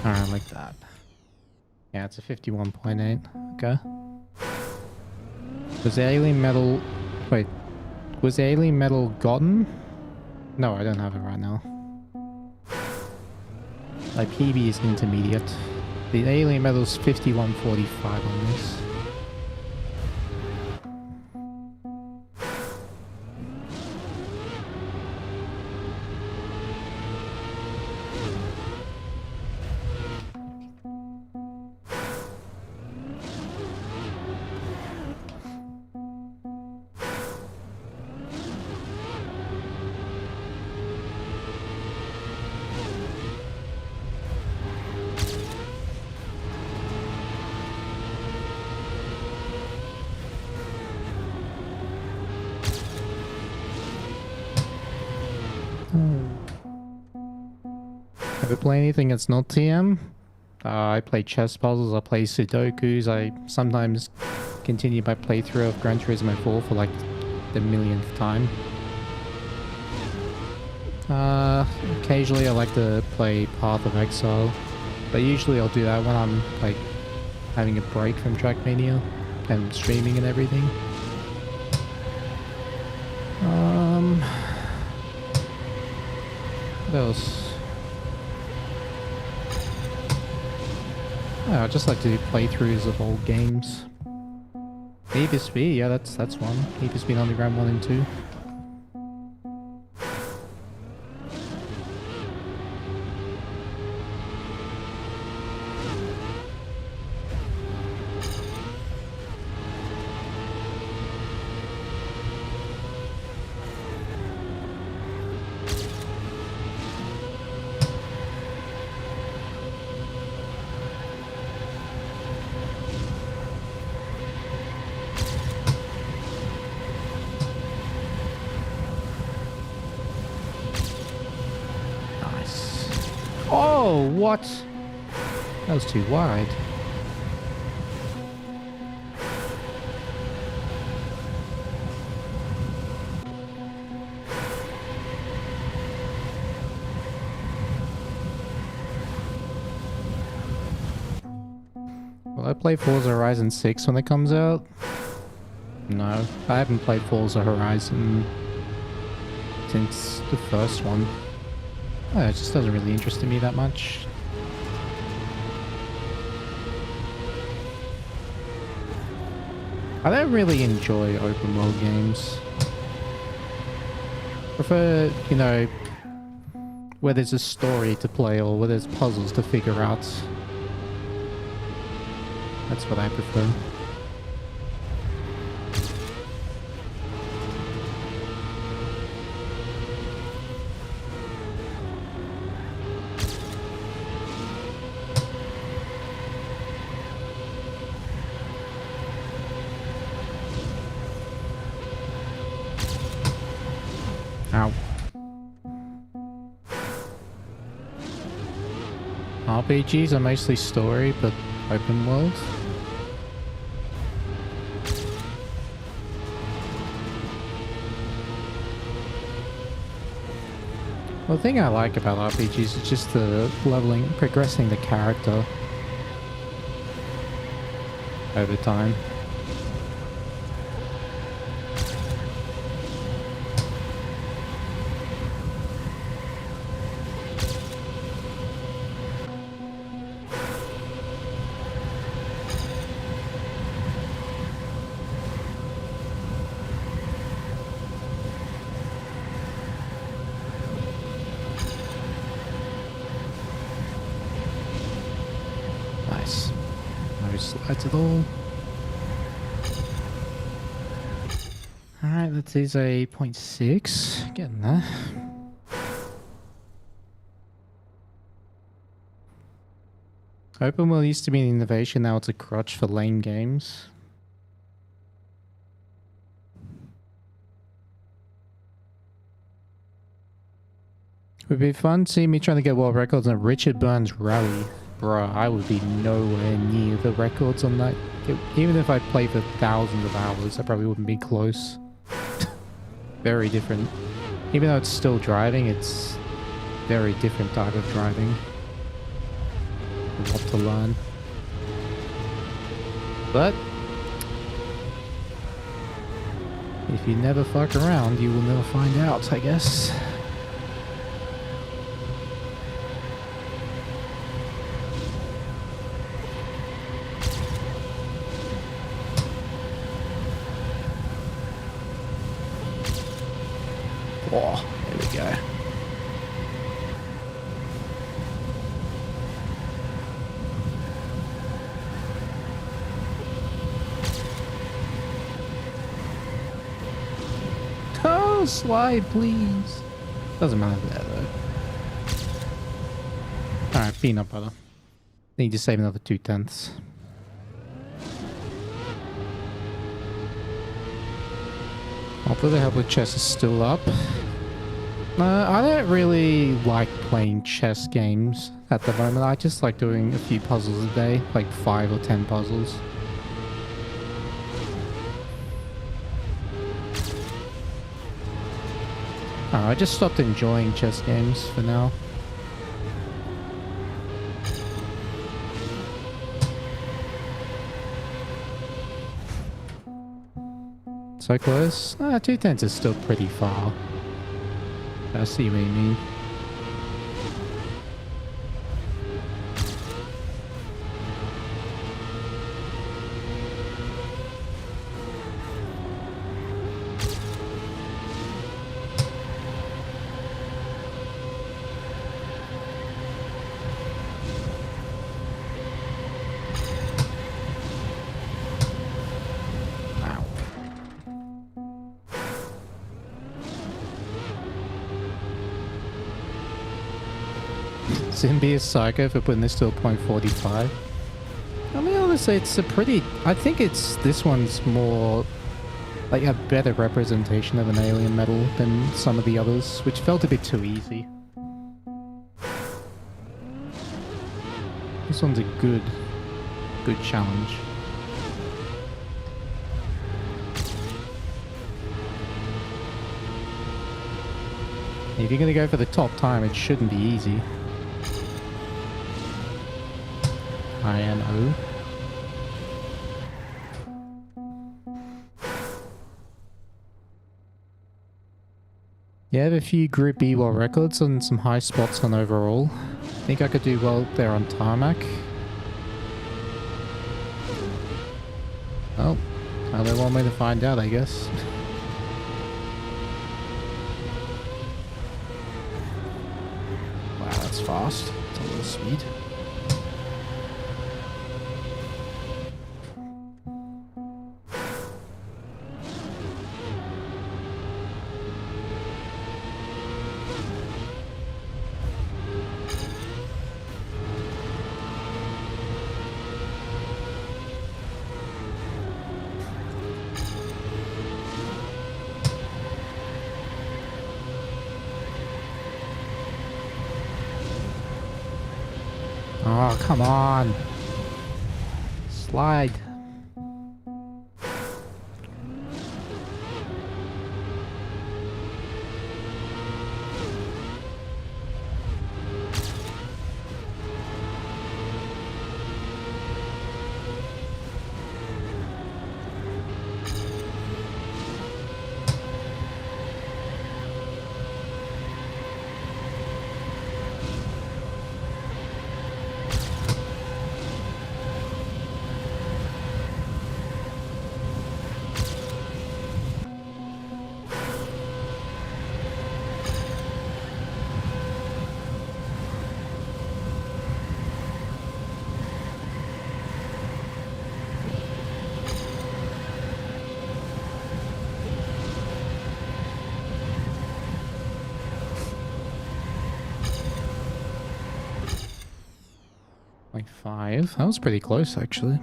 Speaker 1: Alright, like that. Yeah, it's a 51.8. Okay. Was the alien metal... Wait. Was the alien metal gotten? No, I don't have it right now. My PB is intermediate. The alien metal's 51.45 on this. Ever play anything that's not TM? I play chess puzzles, I play Sudokus, I sometimes continue my playthrough of Gran Turismo 4 for like the millionth time. Occasionally I like to play Path of Exile, but usually I'll do that when I'm like having a break from Trackmania and streaming and everything. What else? Oh, I just like to do playthroughs of old games. Need for Speed, yeah, that's one. Need for Speed Underground 1 and 2. Oh, what? That was too wide. Will I play Forza Horizon 6 when it comes out? No, I haven't played Forza Horizon since the first one. Oh, it just doesn't really interest me that much. I don't really enjoy open world games. Prefer, you know, where there's a story to play or where there's puzzles to figure out. That's what I prefer. Ow. RPGs are mostly story, but open world. Well, the thing I like about RPGs is just the leveling, progressing the character. over time. Nice. No slides at all. Alright, that is a 0.6. Getting there. Open world used to be an innovation, now it's a crutch for lane games. It would be fun seeing me trying to get world records on Richard Burns Rally. Bruh, I would be nowhere near the records on that. Even if I played for thousands of hours, I probably wouldn't be close. Very different. Even though it's still driving, it's very different type of driving. A lot to learn. But if you never fuck around, you will never find out, I guess. Oh, there we go. Oh, slide, please. Doesn't matter there, though. Alright, peanut butter. Need to save another 2/10. Hopefully the help with chess is still up. I don't really like playing chess games at the moment. I just like doing a few puzzles a day, like 5 or 10 puzzles. I just stopped enjoying chess games for now. So close? 2/10 is still pretty far. I see what you mean. Shouldn't be a psycho for putting this to a 0.45. I mean, honestly, it's a pretty... I think this one's more like a better representation of an alien medal than some of the others, which felt a bit too easy. This one's a good challenge. If you're gonna go for the top time, it shouldn't be easy. INO. Yeah, I have a few Group B world records and some high spots on overall. Think I could do well there on tarmac. Well, how they want me to find out, I guess. Wow, that's fast. It's a little speed. Oh, come on. Slide. 1.5. That was pretty close, actually.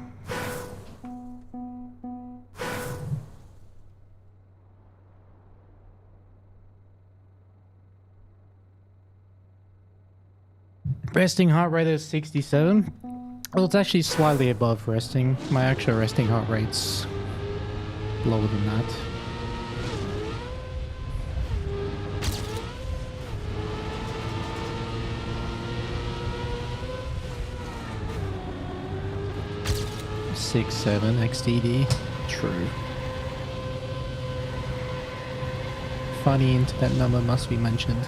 Speaker 1: Resting heart rate is 67. Well, it's actually slightly above resting. My actual resting heart rate's lower than that. Six, 7 XDD. True. Funny internet number must be mentioned.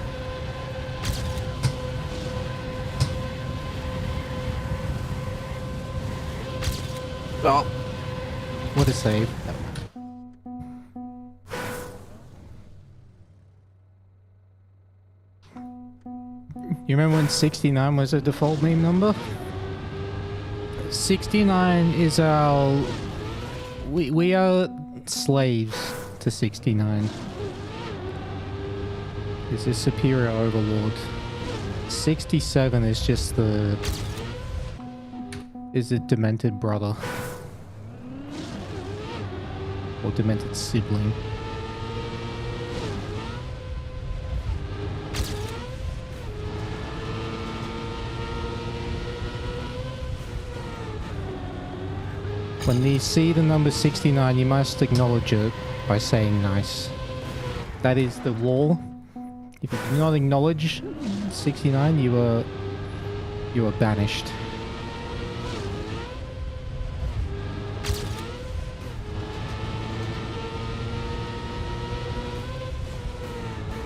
Speaker 1: Oh, what a save. You remember when 69 was a default meme number? 69 is our... We are slaves to 69. It's a superior overlord. 67 is just the... is a demented brother. Or demented sibling. When you see the number 69, you must acknowledge it by saying nice. That is the law. If you do not acknowledge 69, you are banished.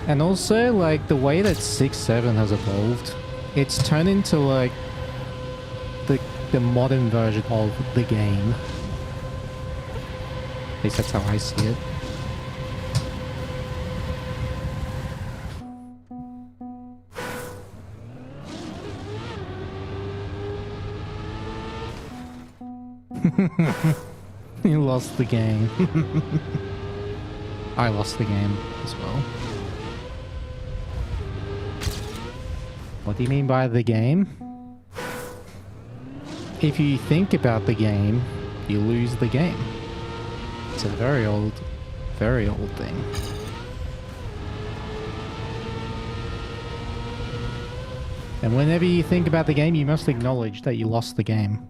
Speaker 1: And also, like, the way that 6-7 has evolved, it's turned into, like, the modern version of the game. At least that's how I see it. You lost the game. I lost the game as well. What do you mean by the game? If you think about the game, you lose the game. It's a very old thing. And whenever you think about the game, you must acknowledge that you lost the game.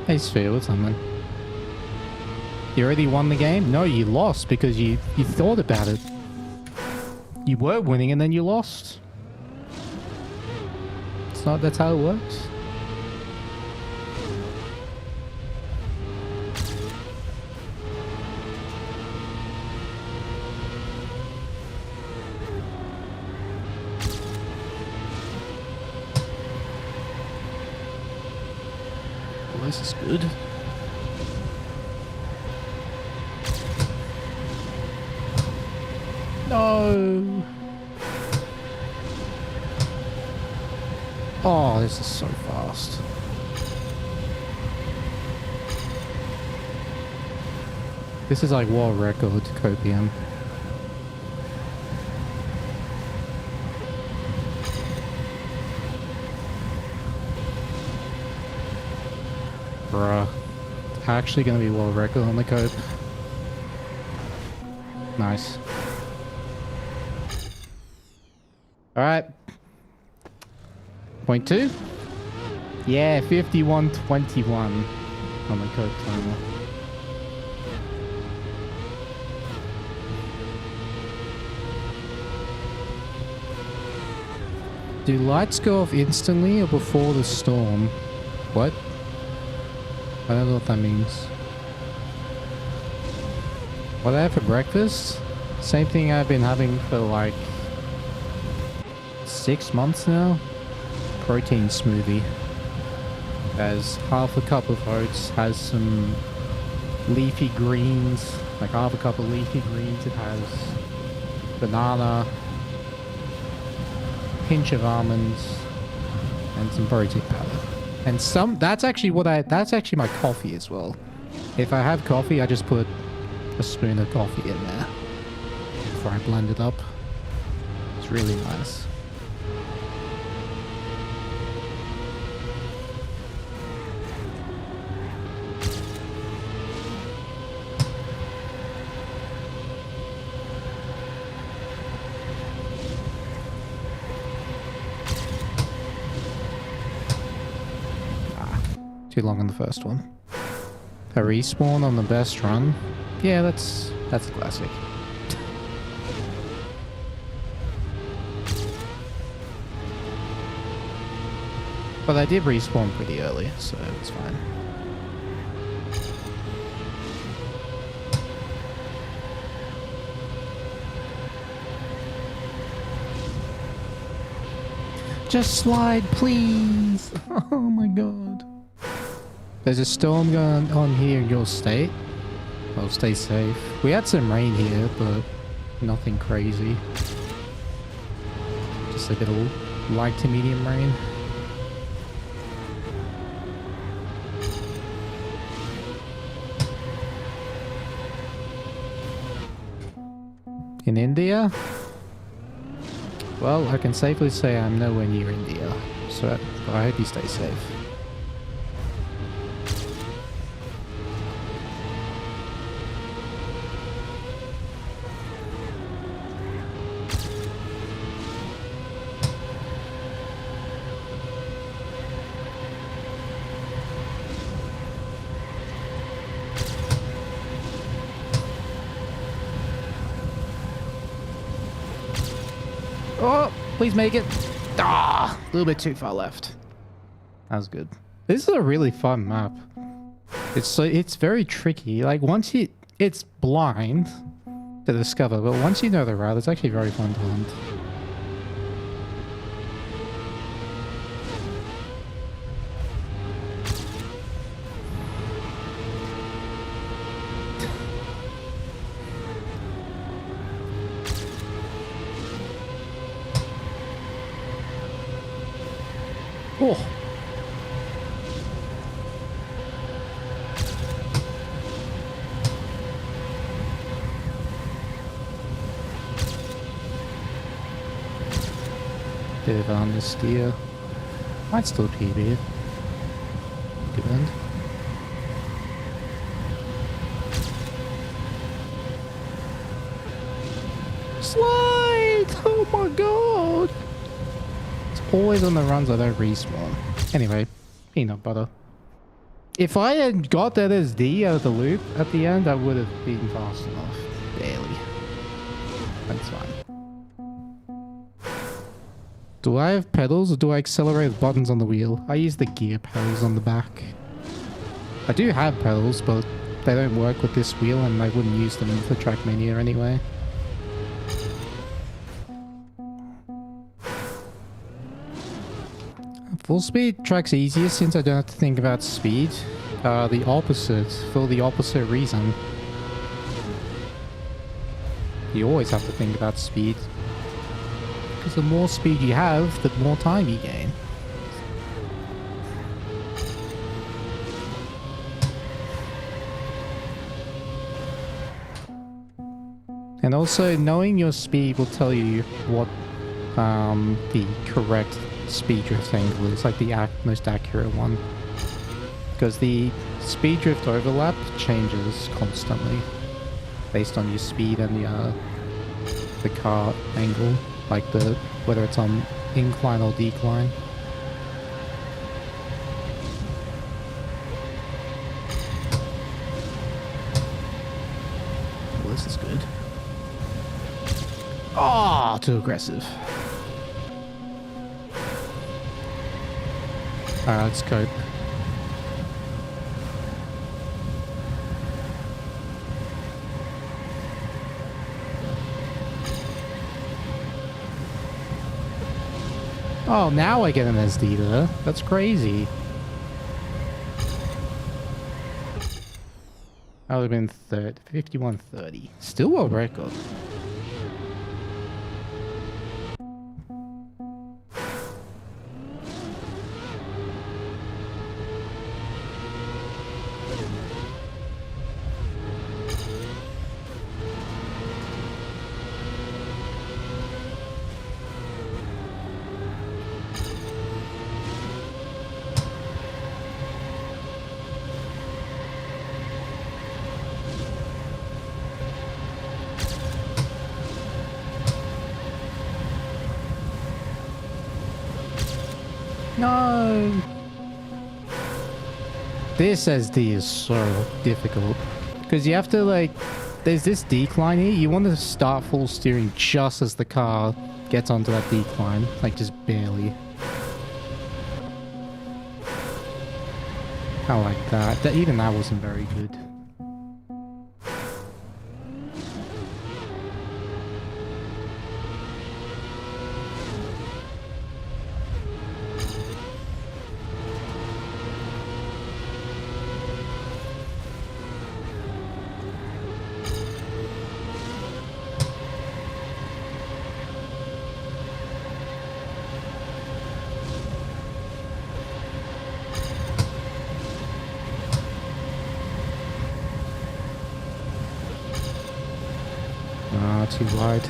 Speaker 1: Hey Sphere, what's up, man? You already won the game? No, you lost because you thought about it. You were winning and then you lost. It's not, that's how it works. This is good. No. Oh, this is so fast. This is like world record copium. Bruh. It's actually gonna be world record on the cope. Nice. Alright. Point 2? Yeah, 51.21 on the cope timer. Do lights go off instantly or before the storm? What? I don't know what that means. What I have for breakfast? Same thing I've been having for like 6 months now. Protein smoothie. Has half a cup of oats, has some leafy greens, like half a cup of leafy greens. It has banana, pinch of almonds, and some protein powder. And that's actually my coffee as well. If I have coffee, I just put a spoon of coffee in there before I blend it up. It's really nice. Too long on the first one. A respawn on the best run? Yeah, that's classic. But I did respawn pretty early, so it's fine. Just slide, please! Oh my god. There's a storm going on here in your state. Well, stay safe. We had some rain here, but nothing crazy. Just a bit of light to medium rain. In India? Well, I can safely say I'm nowhere near India, so I hope you stay safe. Oh, please make it. Ah, a little bit too far left. That was good. This is a really fun map. It's very tricky. Like once it's blind to discover, but once you know the route, it's actually very fun to hunt. Oh. Bit of understeer. Might still PB it. Good end. Slide! Oh my god! Always on the runs I don't respawn. Anyway, peanut butter. If I had got that as D out of the loop at the end, I would have been fast enough. Barely. That's fine. Do I have pedals or do I accelerate with buttons on the wheel? I use the gear pedals on the back. I do have pedals, but they don't work with this wheel and I wouldn't use them for trackmania anyway. Full speed track's easier since I don't have to think about speed. The opposite, for the opposite reason. You always have to think about speed. Because the more speed you have, the more time you gain. And also, knowing your speed will tell you what the correct speed drift angle is, like the most accurate one, because the speed drift overlap changes constantly based on your speed and the car angle, like whether it's on incline or decline. Well, this is good. Oh, too aggressive. Alright, let's cope. Oh, now I get an SD there. That's crazy. That would have been 51.30. Still a record. No! This SD is so difficult. Because you have to, like... There's this decline here. You want to start full steering just as the car gets onto that decline. Like, just barely. I like that. Even that wasn't very good. Too wide.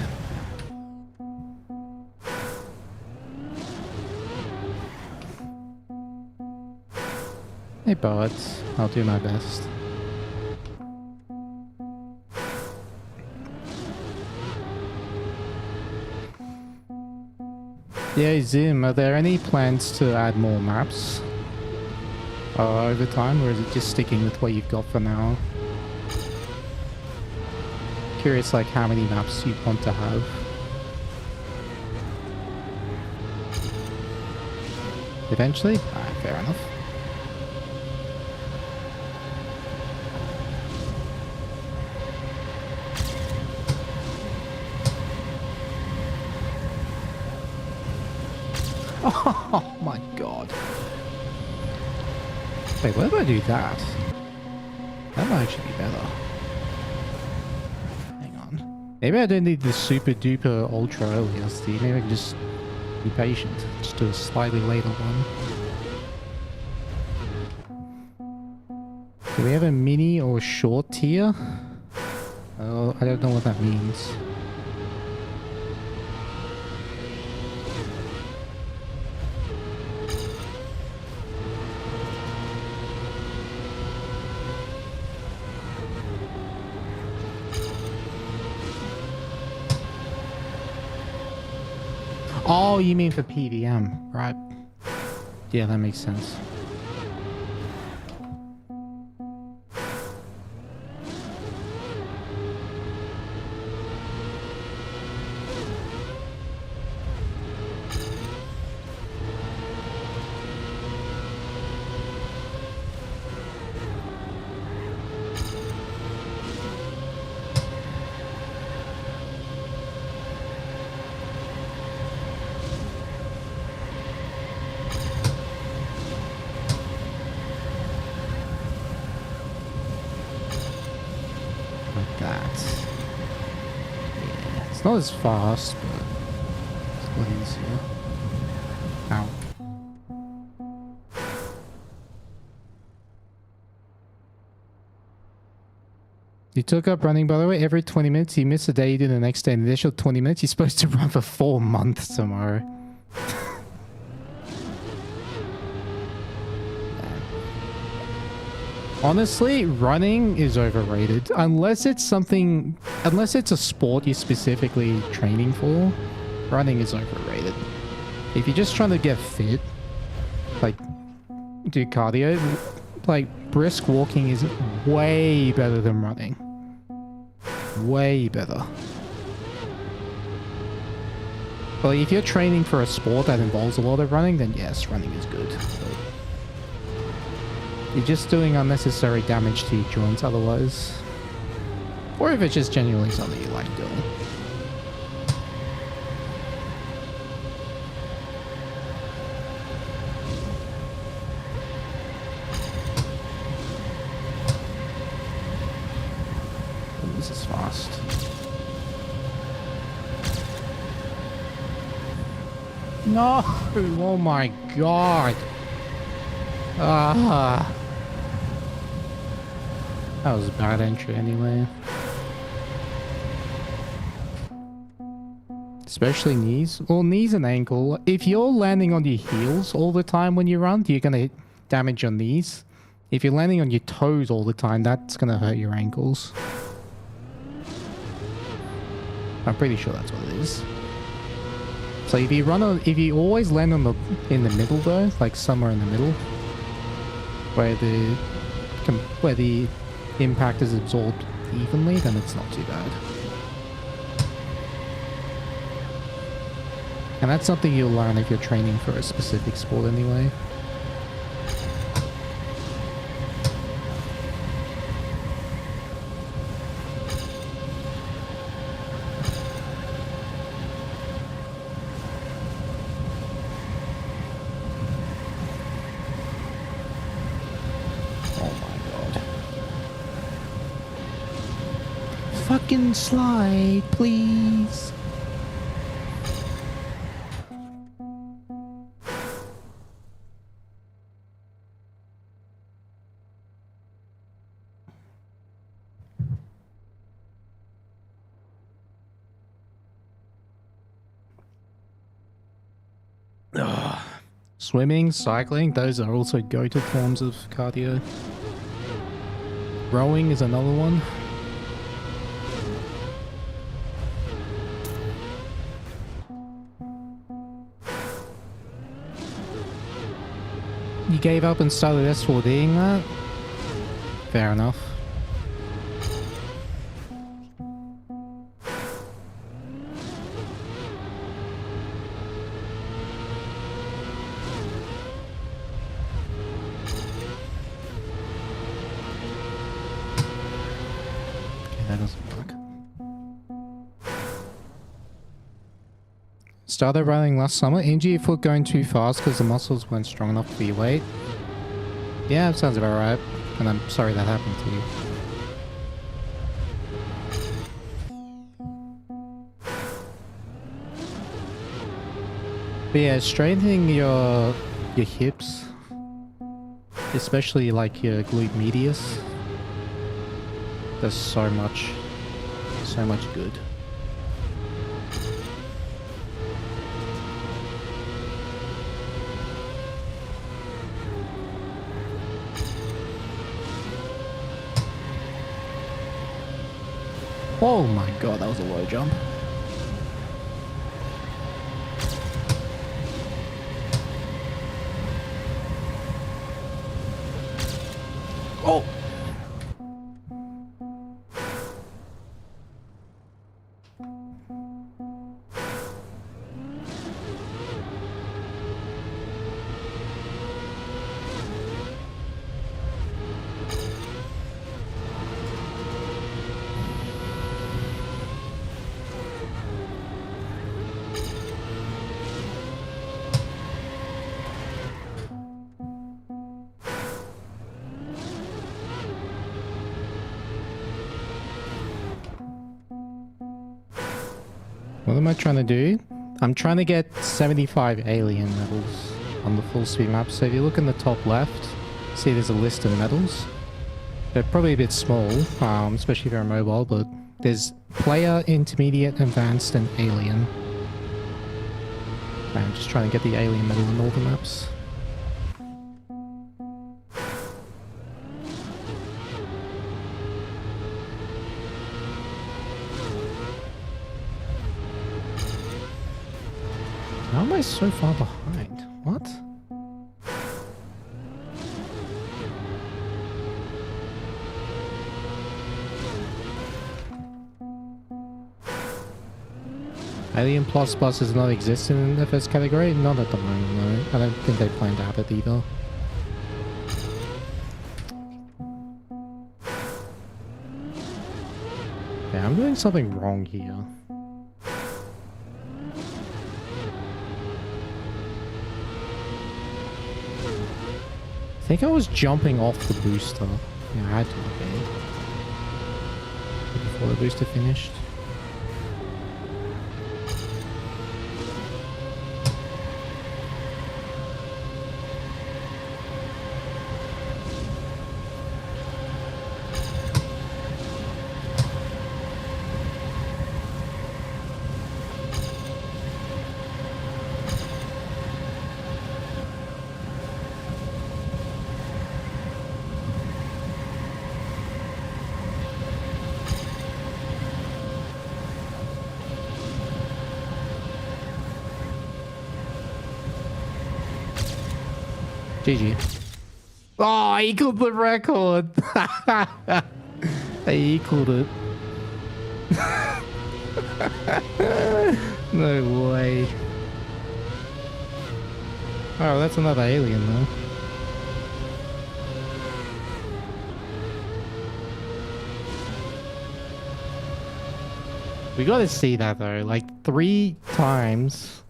Speaker 1: Hey, buds. I'll do my best. Yeah, Zim, are there any plans to add more maps over time, or is it just sticking with what you've got for now? Curious, like, how many maps you want to have. Eventually? Alright, fair enough. Oh my god. Wait, where do I do that? That might actually be better. Maybe I don't need the super duper ultra early SD. Maybe I can just be patient. Just do a slightly later one. Do we have a mini or short tier? Oh, I don't know what that means. Oh, you mean for PvM, right? Yeah, that makes sense. Not as fast, but it's a lot easier. Ow. You took up running, by the way, every 20 minutes. You miss a day, you do the next day. An additional 20 minutes, you're supposed to run for 4 months tomorrow. Honestly, running is overrated. Unless it's a sport you're specifically training for, running is overrated. If you're just trying to get fit, like, do cardio, like, brisk walking is way better than running. Way better. But if you're training for a sport that involves a lot of running, then yes, running is good. But you're just doing unnecessary damage to your joints otherwise. Or if it's just genuinely something you like doing. This is fast. No! Oh my god! Ah! That was a bad entry anyway. Especially knees. Well, knees and ankle. If you're landing on your heels all the time when you run, you're gonna damage your knees. If you're landing on your toes all the time, that's gonna hurt your ankles. I'm pretty sure that's what it is. So if you always land in the middle though, like somewhere in the middle, where the impact is absorbed evenly, then it's not too bad. And that's something you'll learn if you're training for a specific sport anyway. Fucking slide, please. Ugh. Swimming, cycling, those are also go-to forms of cardio. Rowing is another one. You gave up and started S4Ding that? Fair enough. Okay, that doesn't work. Started running last summer. Injured your foot going too fast because the muscles weren't strong enough for your weight. Yeah, that sounds about right. And I'm sorry that happened to you. But yeah, strengthening your hips, especially like your glute medius, does so much good. Oh my god, that was a low jump. Oh! What am I trying to do? I'm trying to get 75 alien medals on the Fullspeed map. So if you look in the top left, see there's a list of medals. They're probably a bit small, especially if you're mobile, but there's player, intermediate, advanced, and alien. I'm just trying to get the alien medal in all the maps. How am I so far behind? What? Alien Plus Plus does not exist in the first category? Not at the moment, no. I don't think they plan to have it either. Yeah, I'm doing something wrong here. I think I was jumping off the booster. Yeah, I had to be. before the booster finished. GG. Oh, he equaled the record. They equaled it. No way. Oh, that's another alien though. We gotta see that though, like 3 times,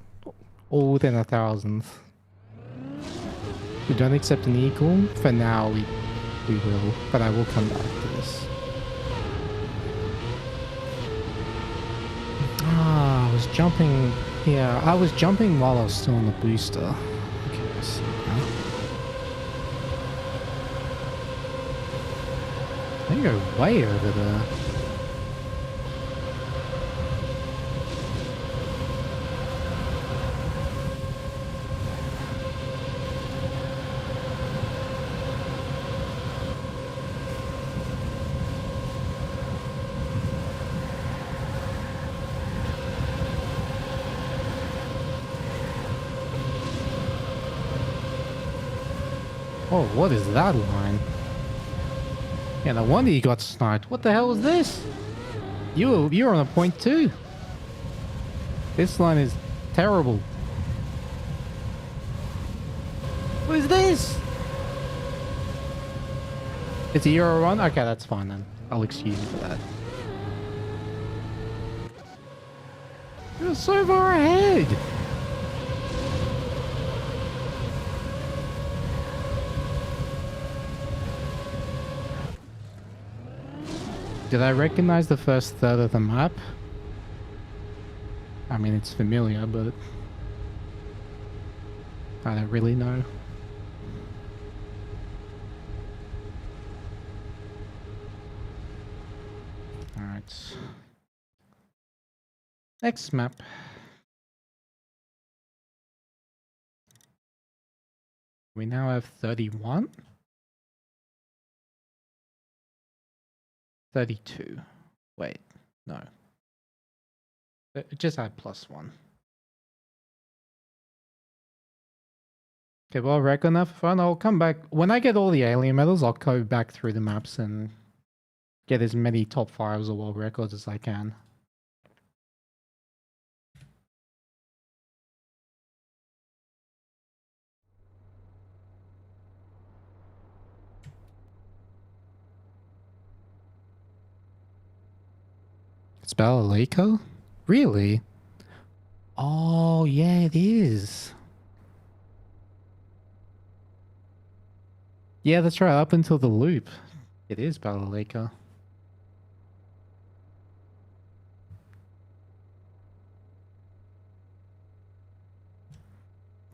Speaker 1: all within 1,000th. We don't accept an equal. For now, we will, but I will come back to this. Ah, I was jumping. Yeah, I was jumping while I was still on the booster. Okay, let's see now. I go way over there. Oh, what is that line? Yeah, no wonder you got sniped. What the hell was this? You're on a point too. This line is terrible. What is this? It's a Euro run? Okay, that's fine then. I'll excuse you for that. You're so far ahead. Did I recognize the first third of the map? I mean, it's familiar, but I don't really know. Alright. Next map. We now have 31. 32. Wait, no. Just add +1. Okay, well, reckon enough fun. I'll come back. When I get all the alien medals, I'll go back through the maps and get as many top 5s or world records as I can. It's Balalico? Really? Oh, yeah, it is. Yeah, that's right. Up until the loop, it is Balalico.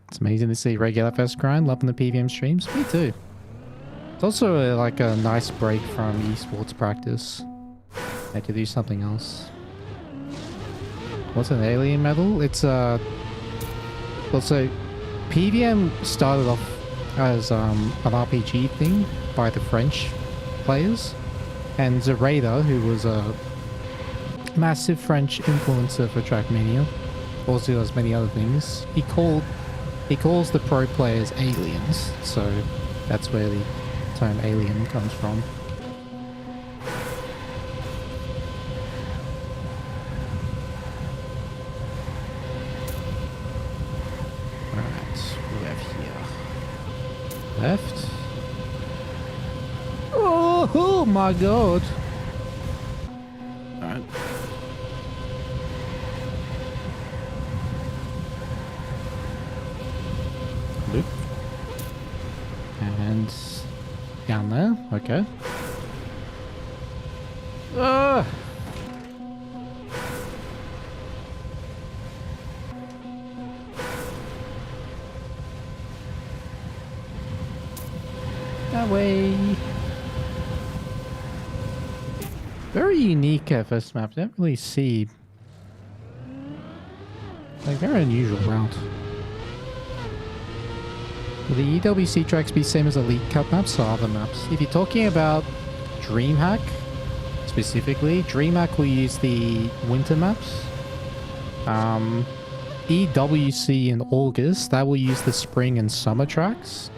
Speaker 1: It's amazing to see regular first grind. Loving the PvM streams. Me too. It's also like a nice break from esports practice. I had to do something else. What's an alien medal? It's also PvM started off as an RPG thing by the French players, and Zarada, who was a massive French influencer for Trackmania, also does many other things. He calls the pro players aliens, so that's where the term alien comes from. Left. Oh my god. Alright. Loop. And down there. Okay. way. Very unique FS map. Don't really see. Like, very unusual route. Will the EWC tracks be same as Elite Cup maps or other maps? If you're talking about DreamHack, specifically, DreamHack will use the winter maps. EWC in August, that will use the spring and summer tracks.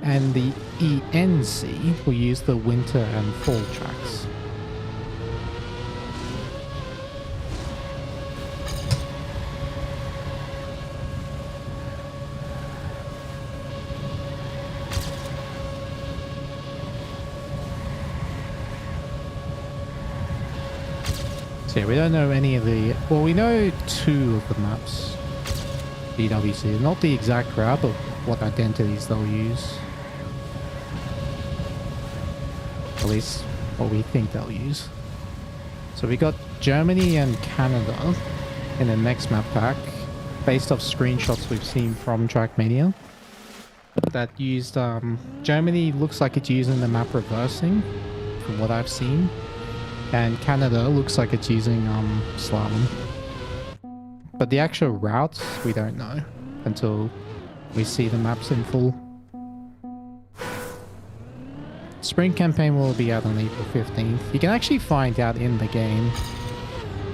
Speaker 1: And the ENC will use the winter and fall tracks. So yeah, we don't know any of the... Well, we know 2 of the maps. DWC. Not the exact route, but what identities they'll use. At least what we think they'll use. So we got Germany and Canada in the next map pack, based off screenshots we've seen from Trackmania. That used... Germany looks like it's using the map reversing, from what I've seen. And Canada looks like it's using slalom. But the actual routes, we don't know until we see the maps in full. Spring campaign will be out on April 15th. You can actually find out in the game.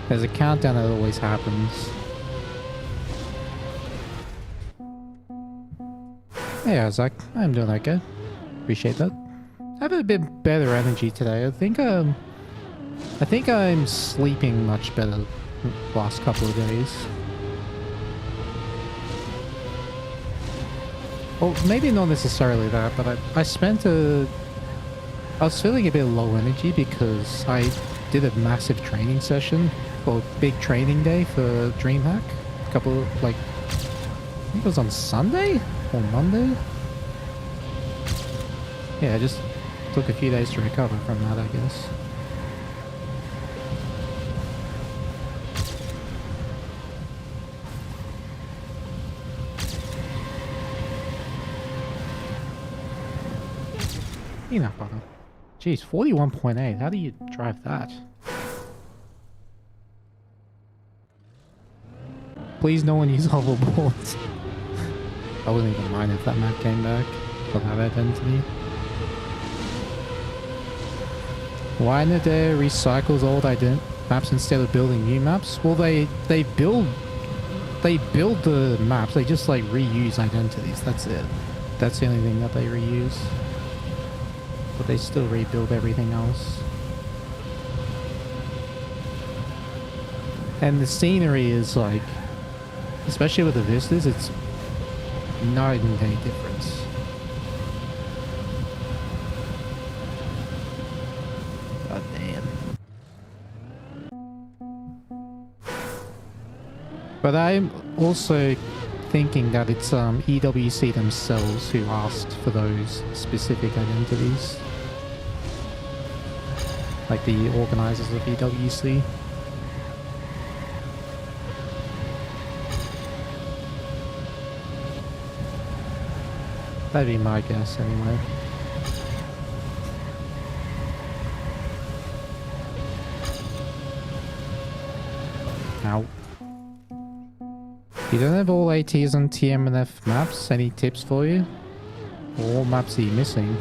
Speaker 1: There's a countdown that always happens. Hey Isaac, I'm doing okay. Appreciate that. I have a bit better energy today. I think I'm sleeping much better the last couple of days. Well, maybe not necessarily that, but I was feeling a bit low energy because I did a massive training session, or big training day for DreamHack. A couple of, like, I think it was on Sunday or Monday. Yeah, I just took a few days to recover from that, I guess. Peanut butter. Jeez, 41.8. How do you drive that? Please no one use hoverboards. I wouldn't even mind if that map came back for that identity. Why Nade recycles old maps instead of building new maps? Well, they build the maps. They just like reuse identities. That's it. That's the only thing that they reuse. But they still rebuild everything else. And the scenery is like, especially with the vistas, it's night and day difference. God damn. But I'm also thinking that it's EWC themselves who asked for those specific identities. Like the organizers of EWC. That'd be my guess anyway. Ow. You don't have all ATs on TMNF maps? Any tips for you? Or what maps are you missing?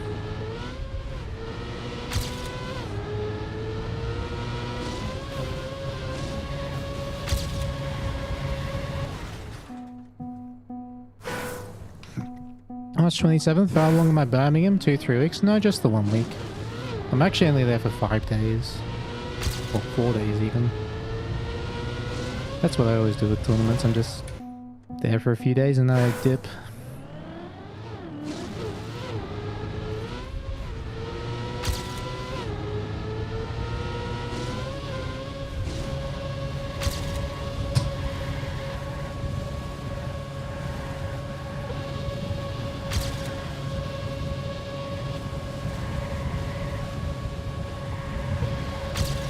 Speaker 1: March 27th, how long am I Birmingham? 2-3 weeks? No, just the 1 week. I'm actually only there for 5 days. Or 4 days even. That's what I always do with tournaments, I'm just there for a few days and then I dip.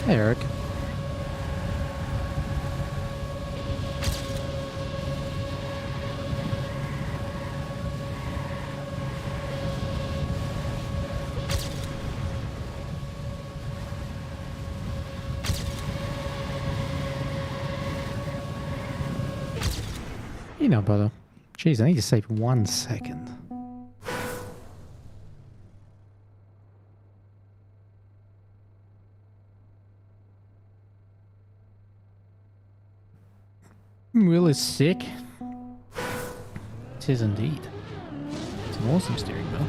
Speaker 1: Hey Eric. You know, brother. Jeez, I need to save 1 second. Wheel is sick. It is indeed. It's an awesome steering wheel.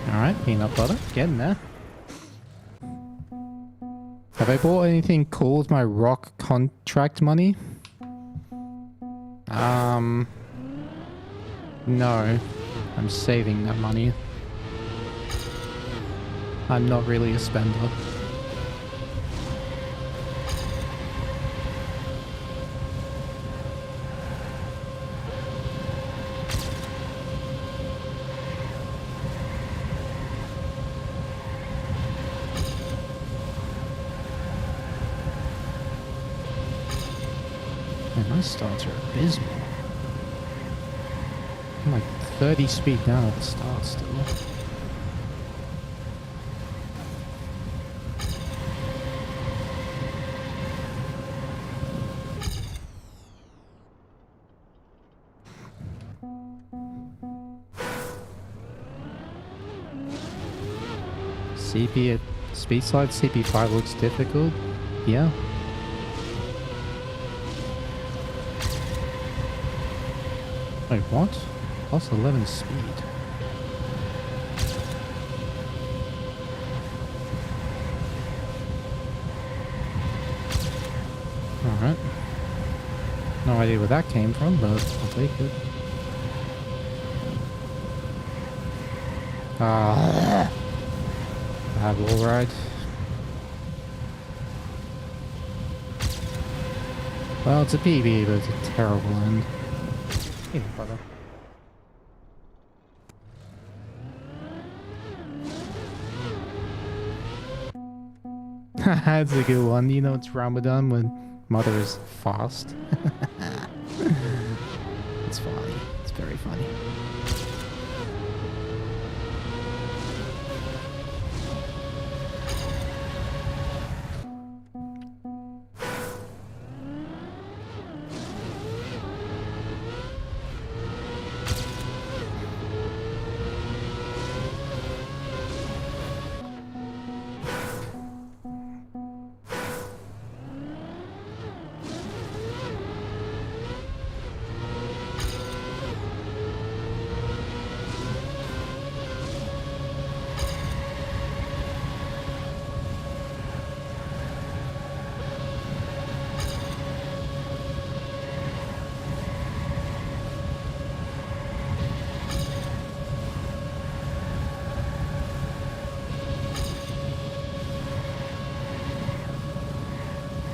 Speaker 1: Alright, peanut butter, getting there. Have I bought anything cool with my rock contract money? No. I'm saving that money. I'm not really a spender. Man, my starts are abysmal. I'm like 30 speed down at the start still. CP at speed slide, CP5 looks difficult. Yeah. Wait, what? Plus 11 speed. Alright. No idea where that came from, but I'll take it. Ah. Bad wall ride. Well, it's a PB, but it's a terrible end. Hey, brother. That's a good one. You know it's Ramadan when Mudda is fast. It's funny. It's very funny.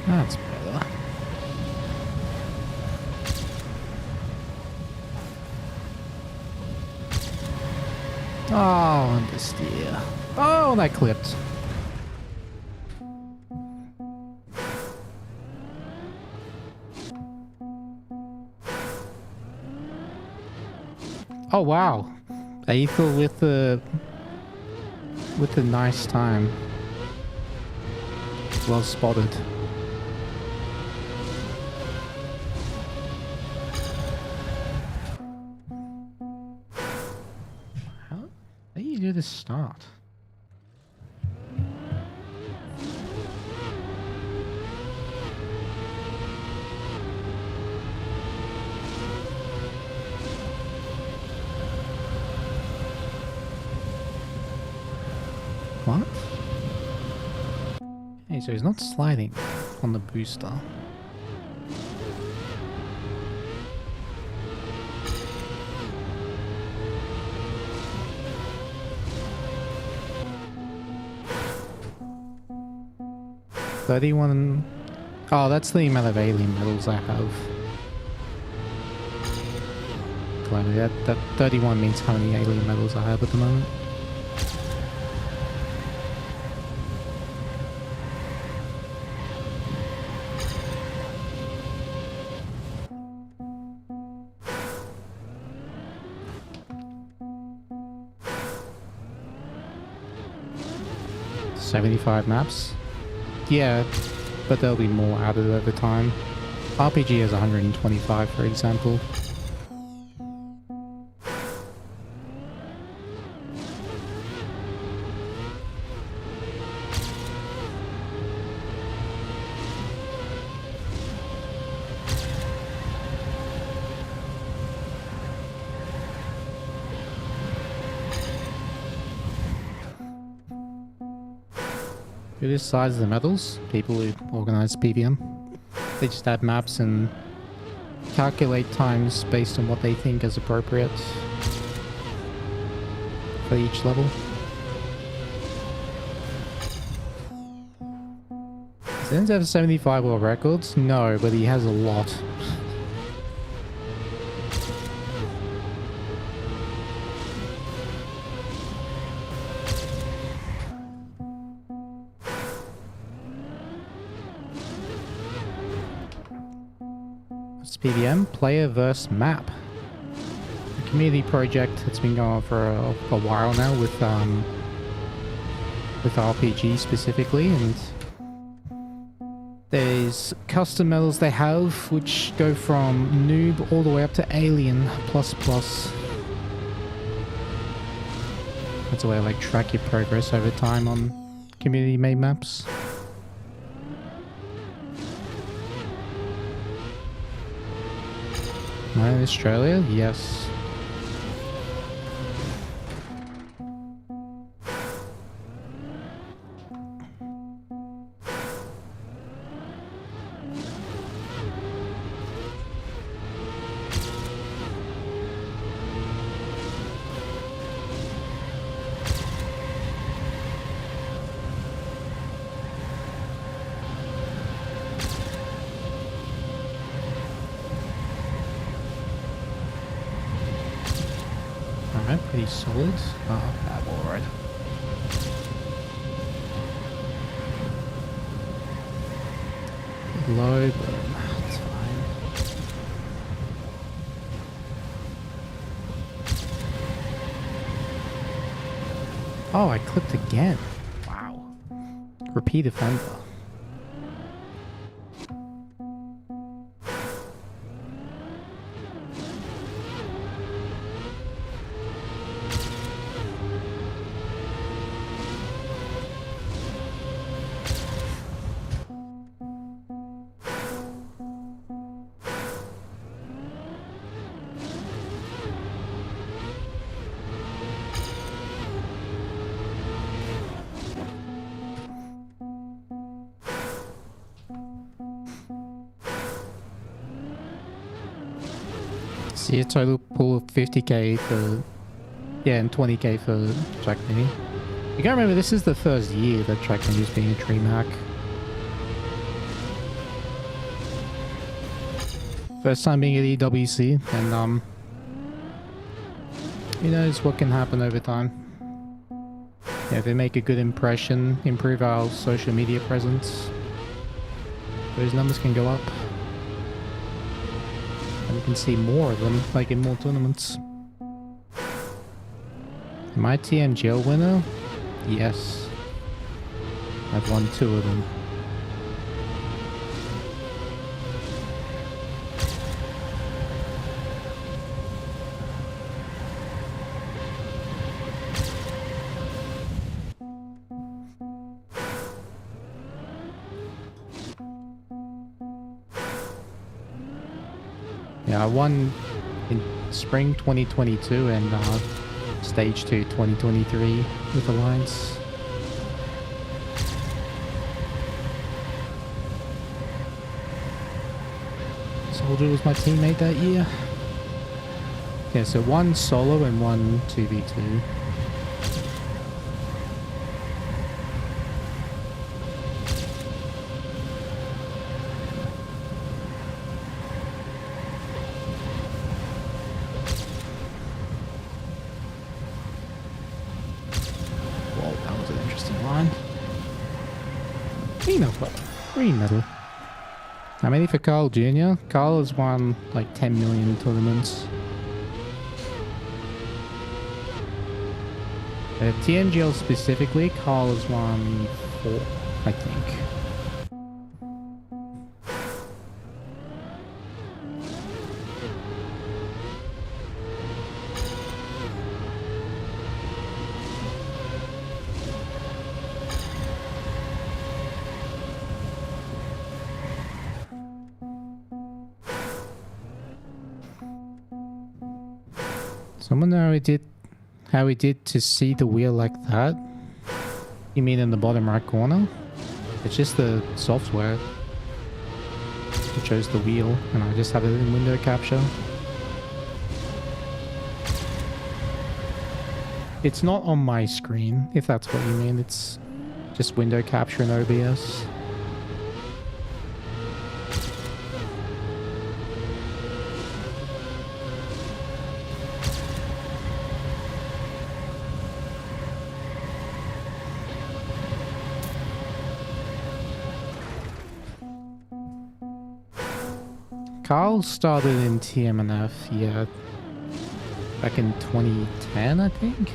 Speaker 1: That's better. Oh, understeer. Oh, that clipped. Oh wow, Aethel with the nice time. Well spotted. How do you do this start? What? Hey, so he's not sliding on the booster. 31. Oh, that's the amount of alien medals I have. That 31 means how many alien medals I have at the moment. $75 maps. Yeah, but there'll be more added over time. RPG has 125, for example. Who decides the medals? People who organize PvM. They just add maps and calculate times based on what they think is appropriate for each level. Does Zenz have 75 world records? No, but he has a lot. PvM, player versus map. A community project that's been going on for a while now with RPG specifically, and there's custom medals they have which go from noob all the way up to alien plus plus. That's a way to like track your progress over time on community made maps. Am I in Australia? Yes. Pretty solid. Oh, that alright. Low, but it's fine. Oh, I clipped again. Wow. Repeat offender. See a total pool of 50k for, yeah, and 20k for trackmania. You gotta remember, this is the first year that trackmania is being a dreamhack. First time being at EWC, and who knows what can happen over time. Yeah, if they make a good impression, improve our social media presence, those numbers can go up. And we can see more of them, like in more tournaments. Am I TMGL winner? Yes. I've won 2 of them. Yeah, I won in spring 2022 and stage 2 2023 with Alliance. Soldier was my teammate that year. Yeah, so 1 solo and 1 2v2. fine. Peanut butter. Green medal. How many for Carl Jr.? Carl has won like 10 million tournaments. TMGL specifically, Carl has won 4, I think. Someone know how we did to see the wheel like that? You mean in the bottom right corner? It's just the software. It shows the wheel and I just have it in window capture. It's not on my screen, if that's what you mean. It's just window capture in OBS. Carl started in TMNF, yeah, back in 2010, I think.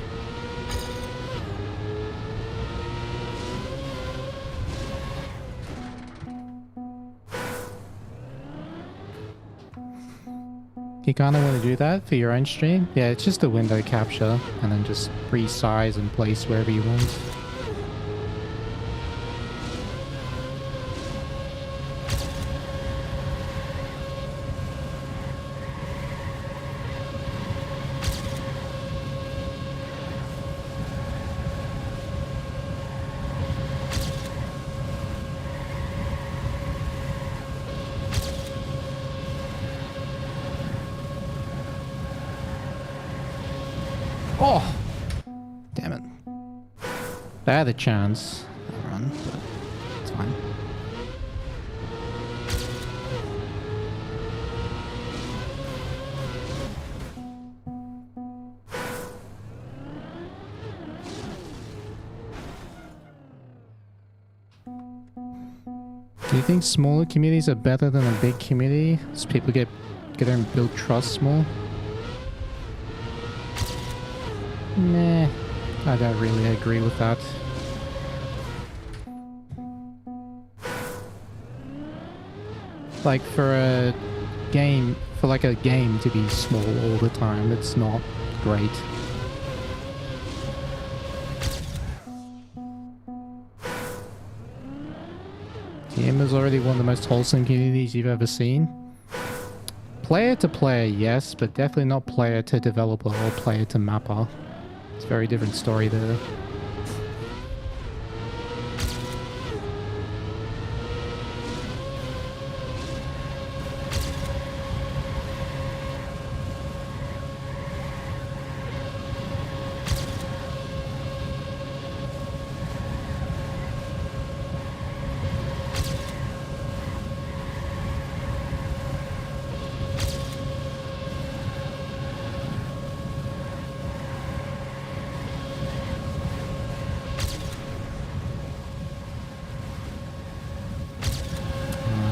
Speaker 1: You kind of want to do that for your own stream? Yeah, it's just a window capture, and then just resize and place wherever you want. Oh! Damn it. They had a chance to run, but it's fine. Do you think smaller communities are better than a big community? As people get and build trust more? Nah, I don't really agree with that. Like for a game to be small all the time, it's not great. TM is already one of the most wholesome communities you've ever seen. Player to player, yes, but definitely not player to developer or player to mapper. It's a very different story there.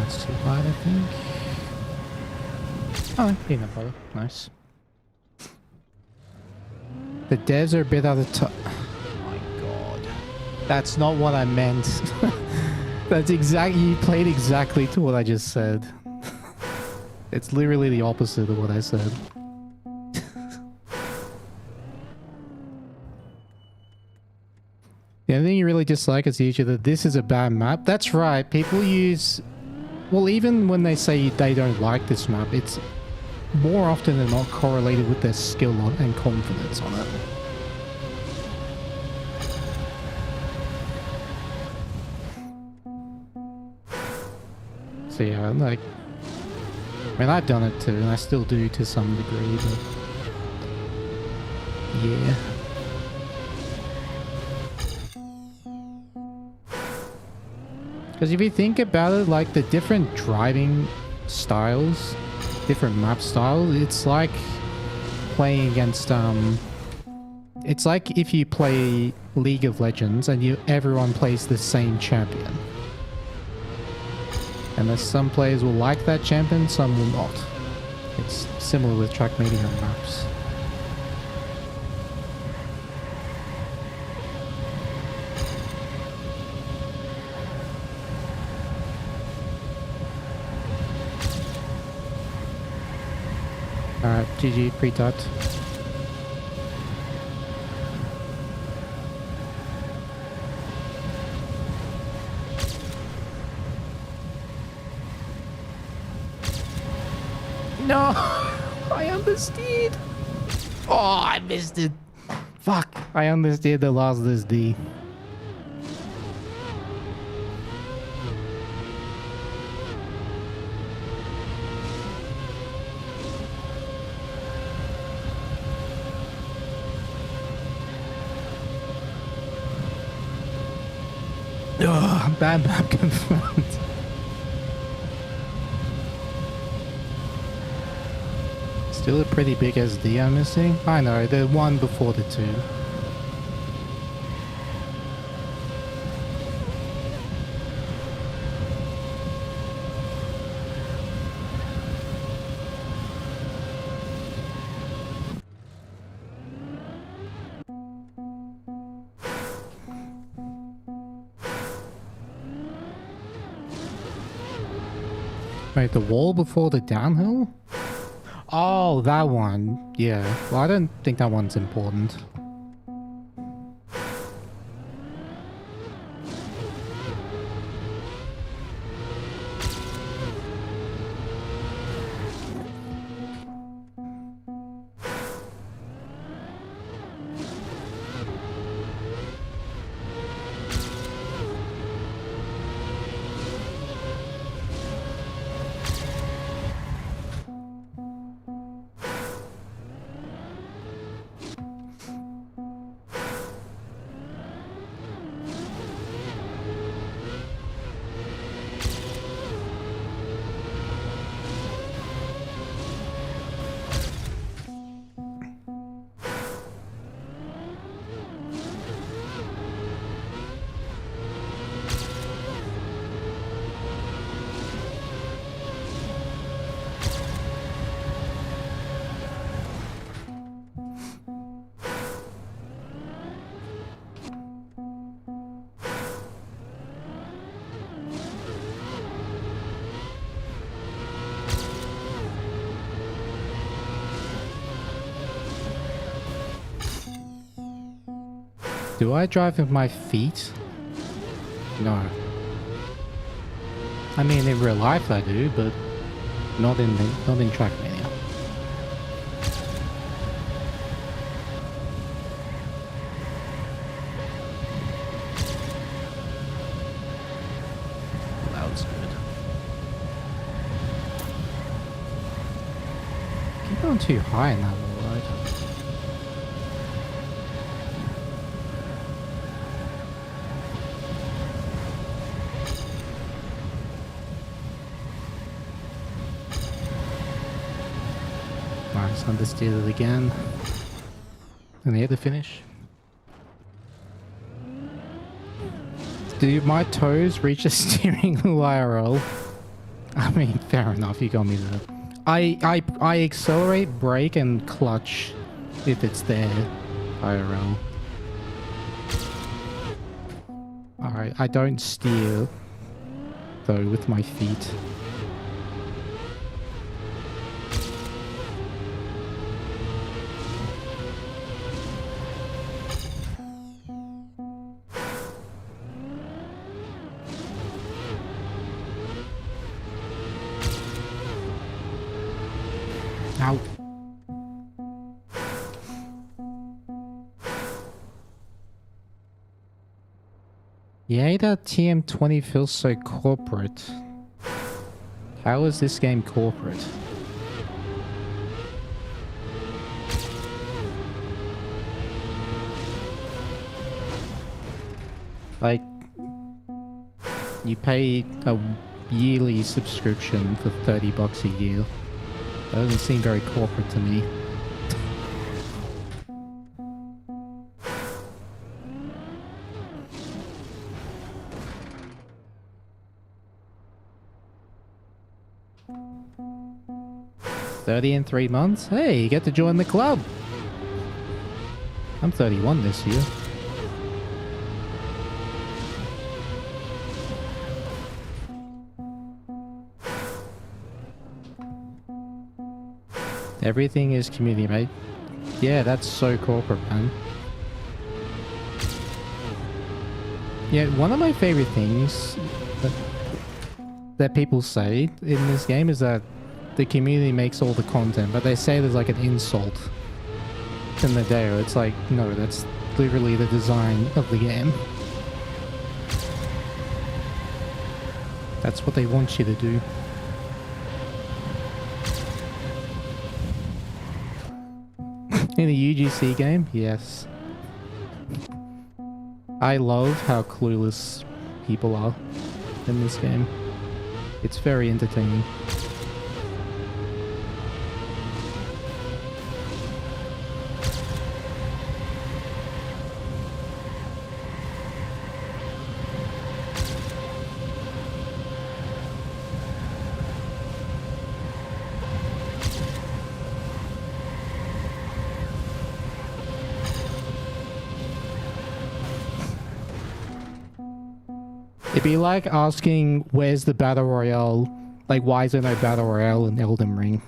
Speaker 1: That's too wide, I think. Oh, peanut butter. Nice. The devs are a bit out of touch. Oh my god. That's not what I meant. That's exactly... You played exactly to what I just said. It's literally the opposite of what I said. The only thing you really dislike is usually that this is a bad map. That's right. People use... Well, even when they say they don't like this map, it's more often than not correlated with their skill and confidence on it. So yeah, like... I mean, I've done it too, and I still do to some degree, but... Yeah. Because if you think about it, like the different driving styles, different map styles, it's like playing against It's like if you play League of Legends and everyone plays the same champion. And there's some players will like that champion, some will not. It's similar with trackmania maps. Alright, GG, pre-tut. No! I understeered! Oh, I missed it! Fuck! I understeered the last SD. Oh, bad map confirmed. Still a pretty big SD I'm missing. I know, the one before the two. Wait, the wall before the downhill? Oh, that one. Yeah. Well, I don't think that one's important. Do I drive with my feet? No. I mean, in real life I do, but not in trackmania. That was good. Keep going too high in that wall, right? Nice, understeered it again. And near the finish. Do my toes reach the steering wheel IRL? I mean, fair enough, you got me there. I accelerate, brake, and clutch if it's there IRL. Alright, I don't steer though with my feet. Ow. Yay, that TM20 feels so corporate. How is this game corporate? Like, you pay a yearly subscription for $30 a year. That doesn't seem very corporate to me. 30 in 3 months? Hey, you get to join the club. I'm 31 this year. Everything is community, mate. Yeah, that's so corporate, man. Yeah, one of my favorite things that people say in this game is that the community makes all the content, but they say there's like an insult in the demo. It's like, no, that's literally the design of the game. That's what they want you to do. In a UGC game? Yes. I love how clueless people are in this game. It's very entertaining. It'd be like asking, where's the Battle Royale? Like, why is there no Battle Royale in Elden Ring?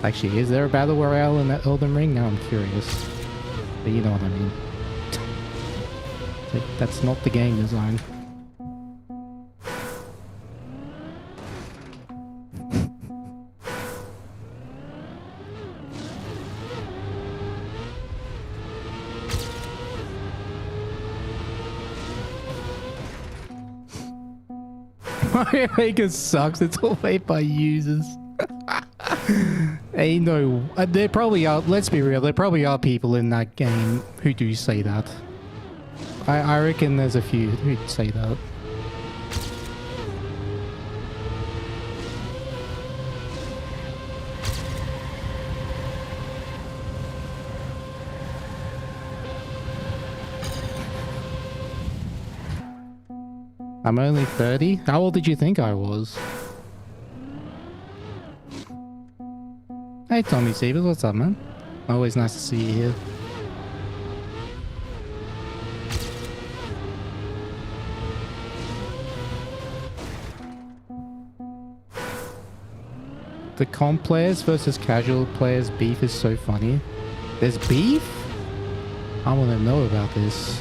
Speaker 1: Actually, is there a Battle Royale in that Elden Ring? Now I'm curious. But you know what I mean. Like, that's not the game design. Mario Maker sucks. It's all made by users. Ain't no... there probably are... Let's be real. There probably are people in that game who do say that. I reckon there's a few who'd say that. I'm only 30? How old did you think I was? Hey Tommy Sievers, what's up, man? Always nice to see you here. The comp players versus casual players beef is so funny. There's beef? I want to know about this.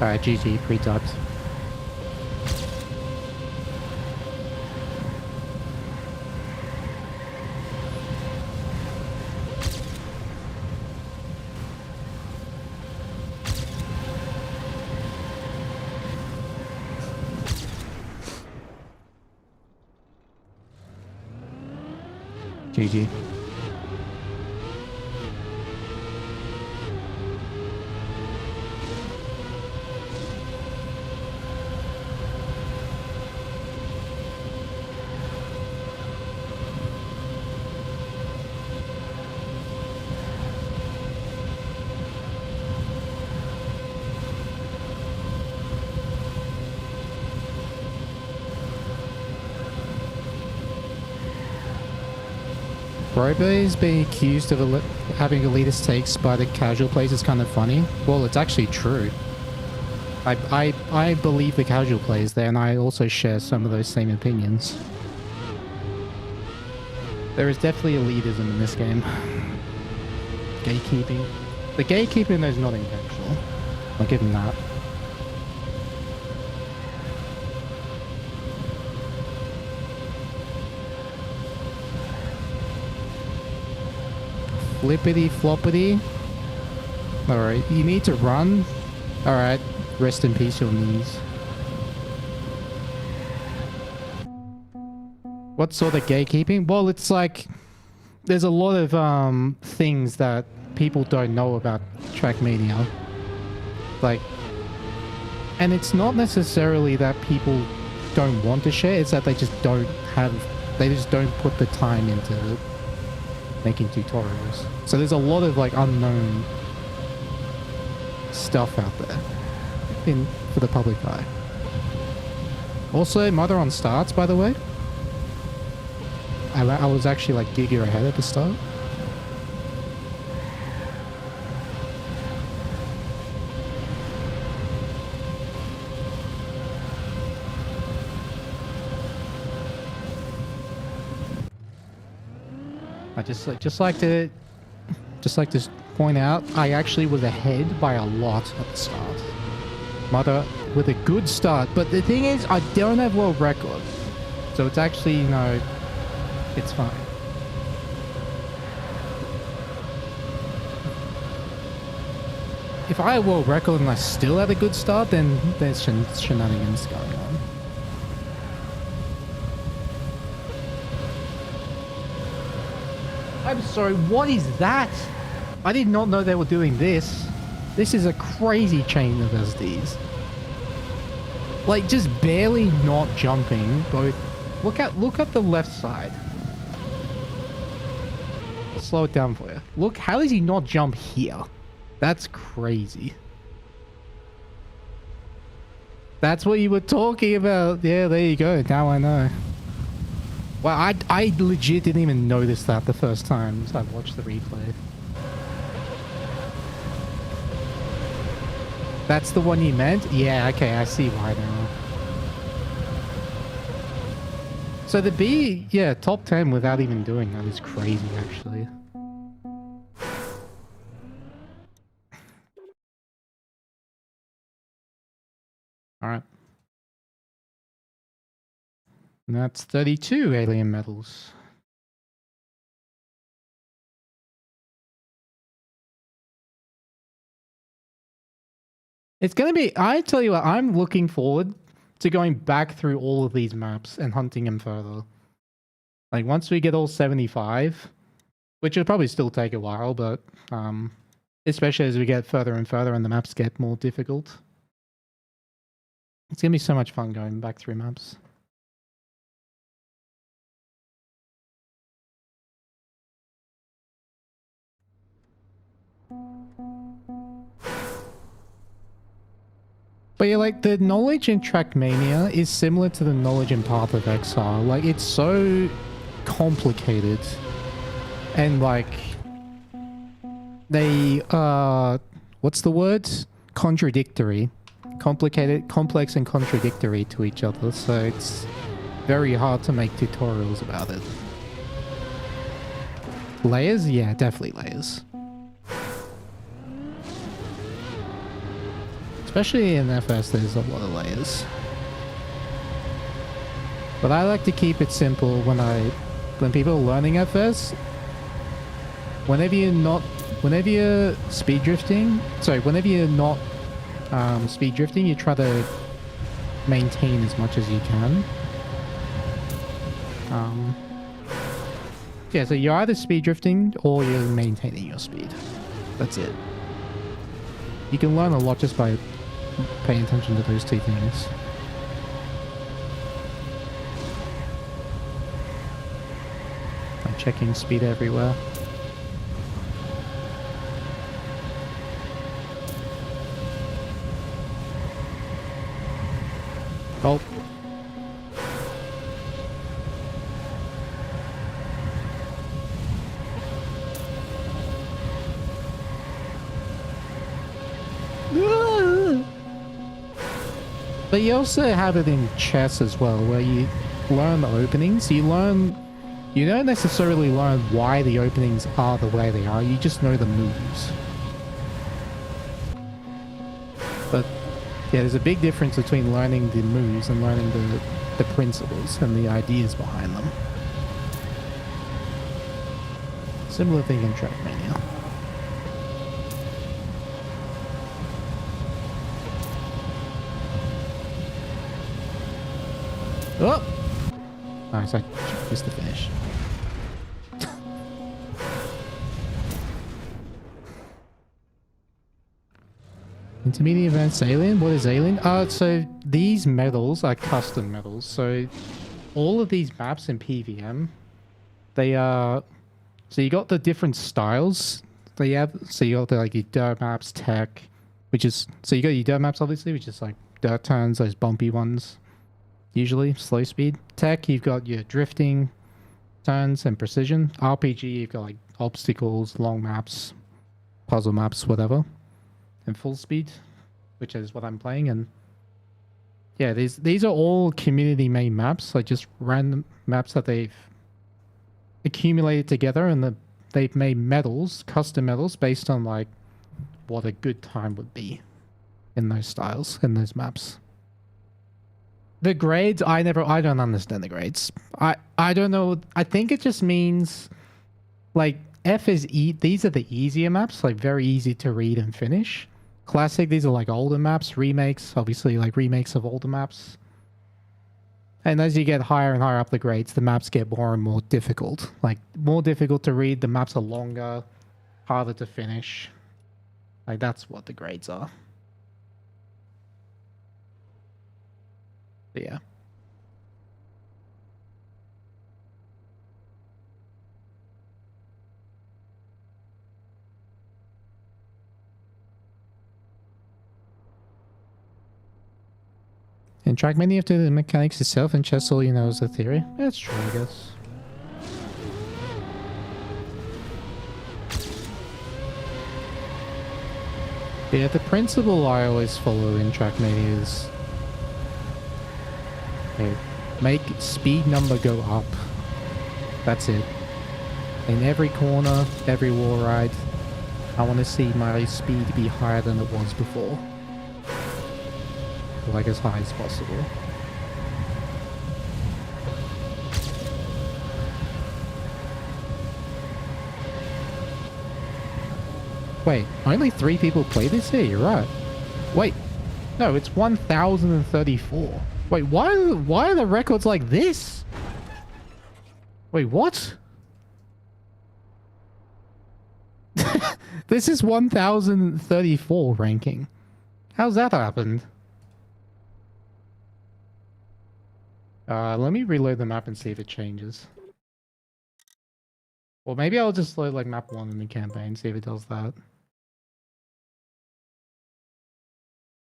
Speaker 1: Alright, GG, pre-typed. GG. Robo's being accused of having elitist takes by the casual players is kind of funny. Well, it's actually true. I believe the casual players there, and I also share some of those same opinions. There is definitely elitism in this game. Gatekeeping. The gatekeeping is not intentional. I'll give him that. Flippity floppity. Alright, you need to run. Alright, rest in peace your knees. What sort of gatekeeping? Well, it's like there's a lot of things that people don't know about Trackmania. Like, and it's not necessarily that people don't want to share, it's that they just don't have They just don't put the time into making tutorials. So there's a lot of like unknown stuff out there for the public eye. Also, Mudda on starts, by the way. I was actually like giga ahead at the start. I just like to point out, I actually was ahead by a lot at the start. Mudda with a good start, but the thing is, I don't have world record, so it's actually, you know, it's fine. If I had world record and I still had a good start, then there's shenanigans going on. I'm sorry, what is that? I did not know they were doing this. This is a crazy chain of SDs. Like, just barely not jumping both. Look at the left side. I'll slow it down for you. Look, how does he not jump here? That's crazy. That's what you were talking about. Yeah, there you go. Now I know. Well, I legit didn't even notice that the first time I watched the replay. That's the one you meant? Yeah, okay, I see why now. So the B, yeah, top 10 without even doing that is crazy, actually. Alright. And that's 32 alien medals. It's going to be, I tell you what, I'm looking forward to going back through all of these maps and hunting them further. Like, once we get all 75, which will probably still take a while, but especially as we get further and further and the maps get more difficult. It's going to be so much fun going back through maps. But yeah, like, the knowledge in Trackmania is similar to the knowledge in Path of Exile. Like, it's so complicated. And, like, they are... what's the word? Contradictory. Complicated, complex and contradictory to each other. So it's very hard to make tutorials about it. Layers? Yeah, definitely layers. Especially in FS, there's a lot of layers. But I like to keep it simple when people are learning FS. Whenever you're speed drifting, speed drifting, you try to maintain as much as you can. Yeah, so you're either speed drifting or you're maintaining your speed. That's it. You can learn a lot just by paying attention to those two things. I'm checking speed everywhere. Oh. But you also have it in chess as well, where you learn the openings. You don't necessarily learn why the openings are the way they are, you just know the moves. But yeah, there's a big difference between learning the moves and learning the principles and the ideas behind them. Similar thing in Trackmania. Oh! Nice, I missed the finish. Intermediate advanced alien? What is alien? So these medals are custom medals. So all of these maps in PvM, they are... So you got the different styles they have. So you got the, like, your dirt maps, tech, which is... So you got your dirt maps, obviously, which is like dirt turns, those bumpy ones. Usually, slow speed. Tech, you've got your drifting turns and precision. RPG, you've got like obstacles, long maps, puzzle maps, whatever. And full speed, which is what I'm playing. And yeah, these are all community-made maps, like just random maps that they've accumulated together, and they've made medals, custom medals, based on like what a good time would be in those styles, in those maps. The grades, I don't understand the grades. I don't know. I think it just means like F is these are the easier maps, like very easy to read and finish. Classic, these are like older maps, remakes, obviously like remakes of older maps. And as you get higher and higher up the grades, the maps get more and more difficult. Like more difficult to read, the maps are longer, harder to finish. Like that's what the grades are. But yeah. In trackmania, you have to do the mechanics itself, and chess all you know is the theory. That's true, I guess. Yeah, the principle I always follow in trackmania is... Okay, make speed number go up. That's it. In every corner, every wall ride, I want to see my speed be higher than it was before. Like as high as possible. Wait, only 3 people play this here? You're right. Wait, no, it's 1,034. Wait, why are the records like this? Wait, what? This is 1,034 ranking. How's that happened? Let me reload the map and see if it changes. Or maybe I'll just load like map 1 in the campaign, see if it does that.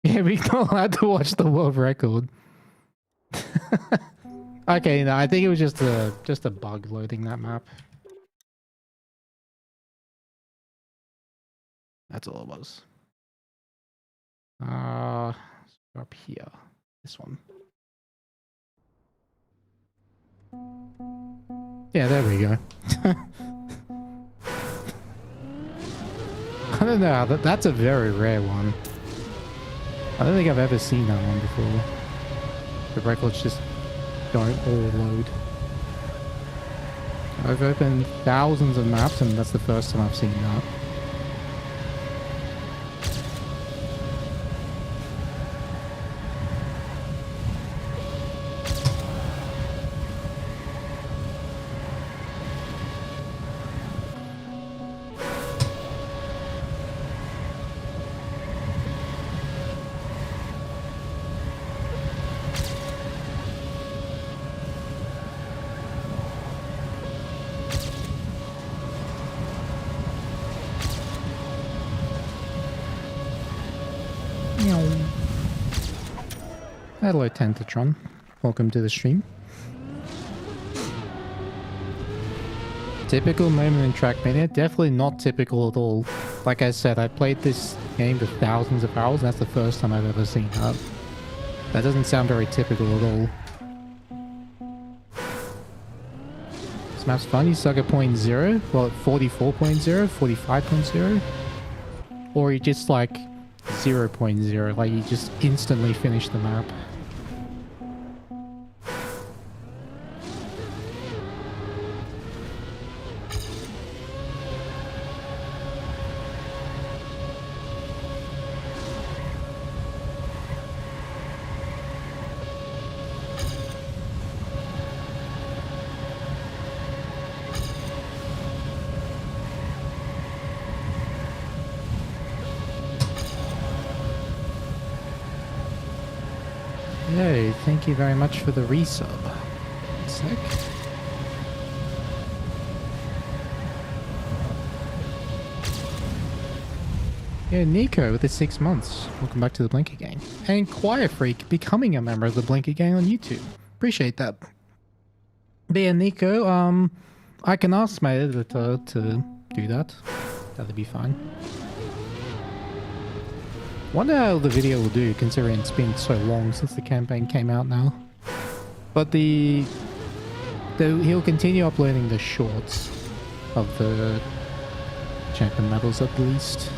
Speaker 1: Yeah, we're not allowed to watch the world record. Okay, no, I think it was just a bug loading that map. That's all it was. Up here. This one. Yeah, there we go. I don't know, that's a very rare one. I don't think I've ever seen that one before. The records just don't all load. I've opened thousands of maps and that's the first time I've seen that. Hello, Tentatron. Welcome to the stream. Typical moment in trackmania? Definitely not typical at all. Like I said, I played this game for thousands of hours, and that's the first time I've ever seen that. That doesn't sound very typical at all. This map's fun. You suck at 0.0, well, at 44.0, 45.0, or you just like 0.0, like you just instantly finish the map. Yay, thank you very much for the resub. sec. Yeah, Nico with the 6 months. Welcome back to the Blinker Gang. And Quiet Freak becoming a member of the Blinker Gang on YouTube. Appreciate that. But yeah, Nico, I can ask my editor to do that. That'd be fine. Wonder how the video will do, considering it's been so long since the campaign came out now. But he'll continue uploading the shorts of the champion medals at least.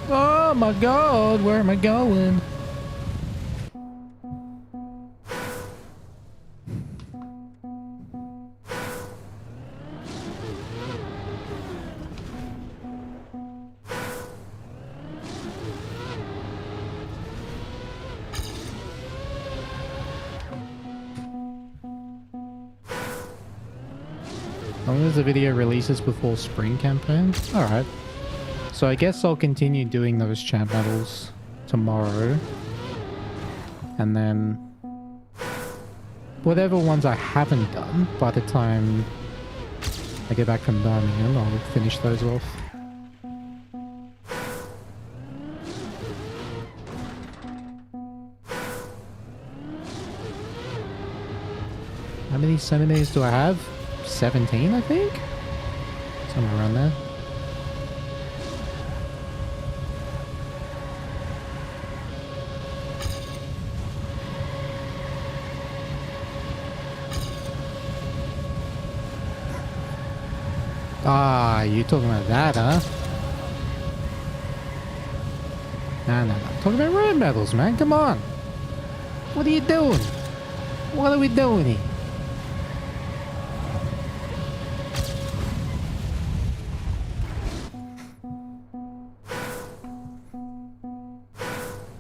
Speaker 1: Oh my god, where am I going? As long as the video releases before spring campaign? Alright. So I guess I'll continue doing those champ battles tomorrow. And then whatever ones I haven't done, by the time I get back from Birmingham, I'll finish those off. How many centimeters do I have? 17, I think? Somewhere around there. Ah, you talking about that, huh? No. Talking about road medals, man. Come on. What are you doing? What are we doing here?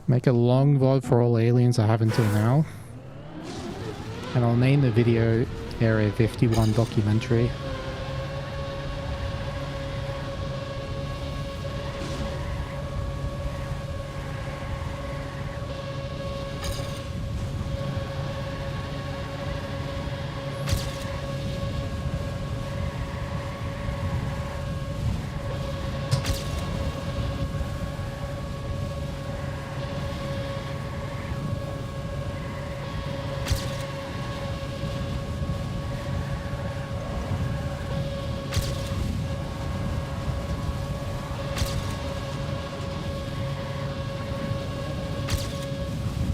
Speaker 1: Make a long VOD for all aliens I have until now. And I'll name the video Area 51 documentary.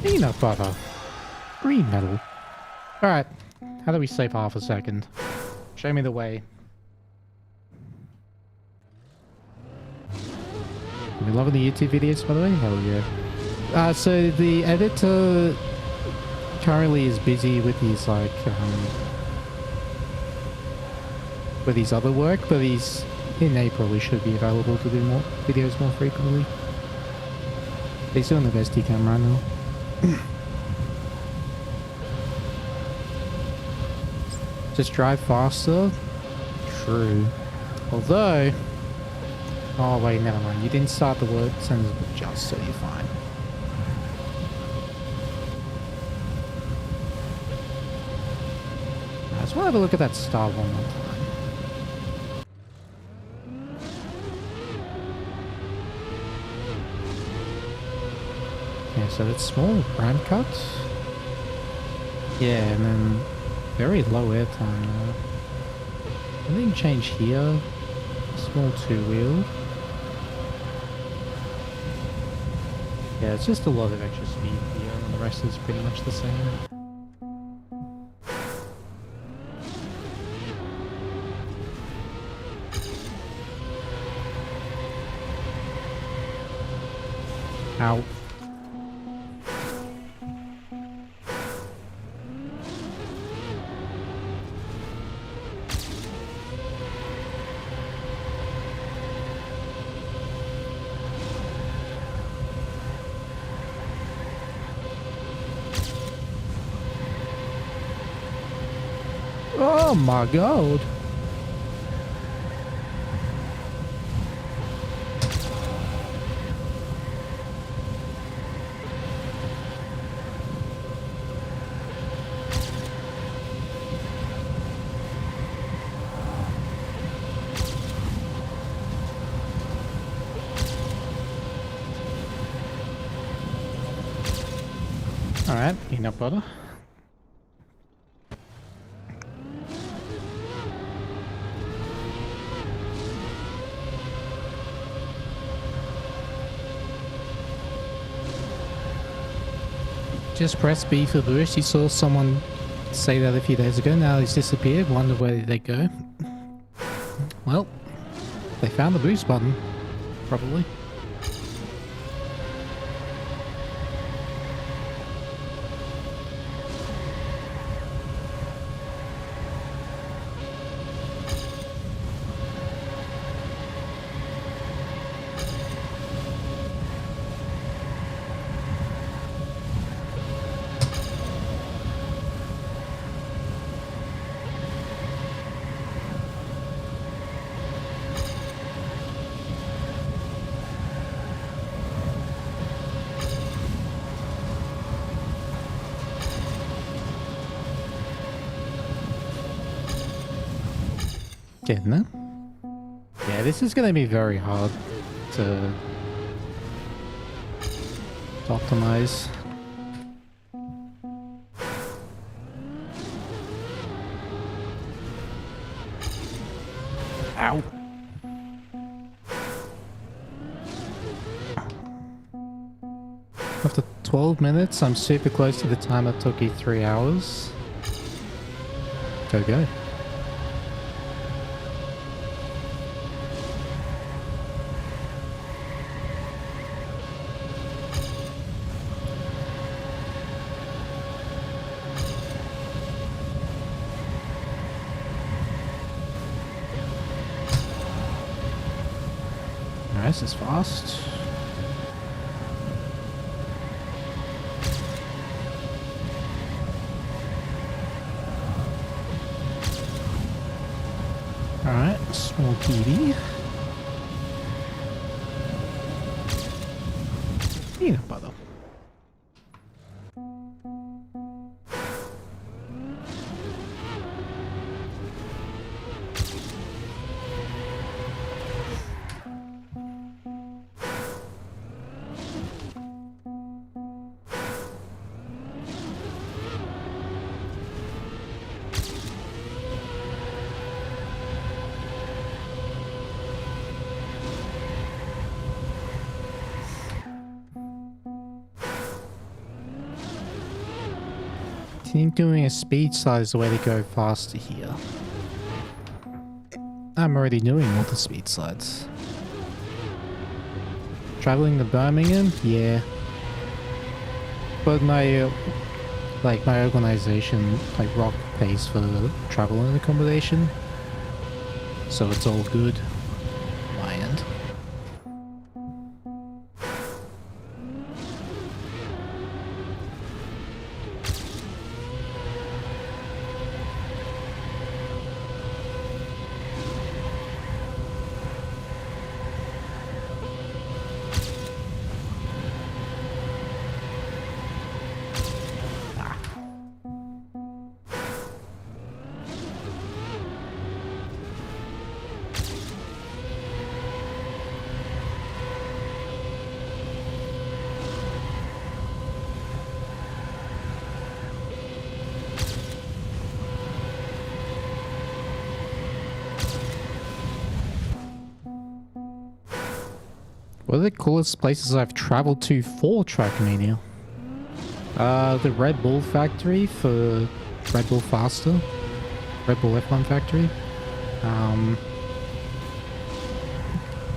Speaker 1: Peanut butter. Green metal. Alright. How do we save half a second? Show me the way. Are we loving the YouTube videos, by the way? Hell yeah. So the editor currently is busy with his, like, with his other work, but he's in April. He should be available to do more videos more frequently. He's doing the best he can right now. Just drive faster? True. Although... Oh wait, never mind. You didn't start the word sentence with just, so you're fine. I just want to have a look at that star one more time. Yeah, so it's small ramp cut. Yeah, and then very low airtime now. Anything change here? Small two-wheel. Yeah, it's just a lot of extra speed here, and the rest is pretty much the same. Ow. Oh my god. Alright, peanut butter. Just press B for boost. You saw someone say that a few days ago. Now he's disappeared. Wonder where did they go? Well, they found the boost button, probably. Getting there. Yeah, this is going to be very hard to optimize. Ow. After 12 minutes, I'm super close to the time that took you 3 hours. Go. This is fast. Alright, small TV. Peanut butter. I think doing a speed slide is the way to go faster here. I'm already doing all the speed slides. Traveling to Birmingham? Yeah. But my organization, Rock pays for travel and accommodation. So it's all good on my end. What are the coolest places I've traveled to for Trackmania? The Red Bull factory for Red Bull Faster. Red Bull F1 factory.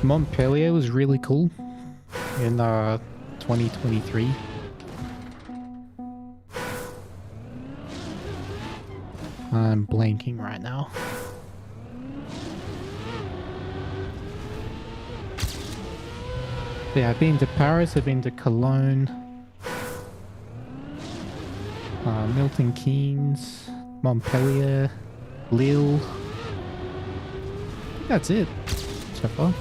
Speaker 1: Montpellier was really cool in 2023. I'm blanking right now. Yeah, I've been to Paris, I've been to Cologne, Milton Keynes, Montpellier, Lille. I think that's it so far.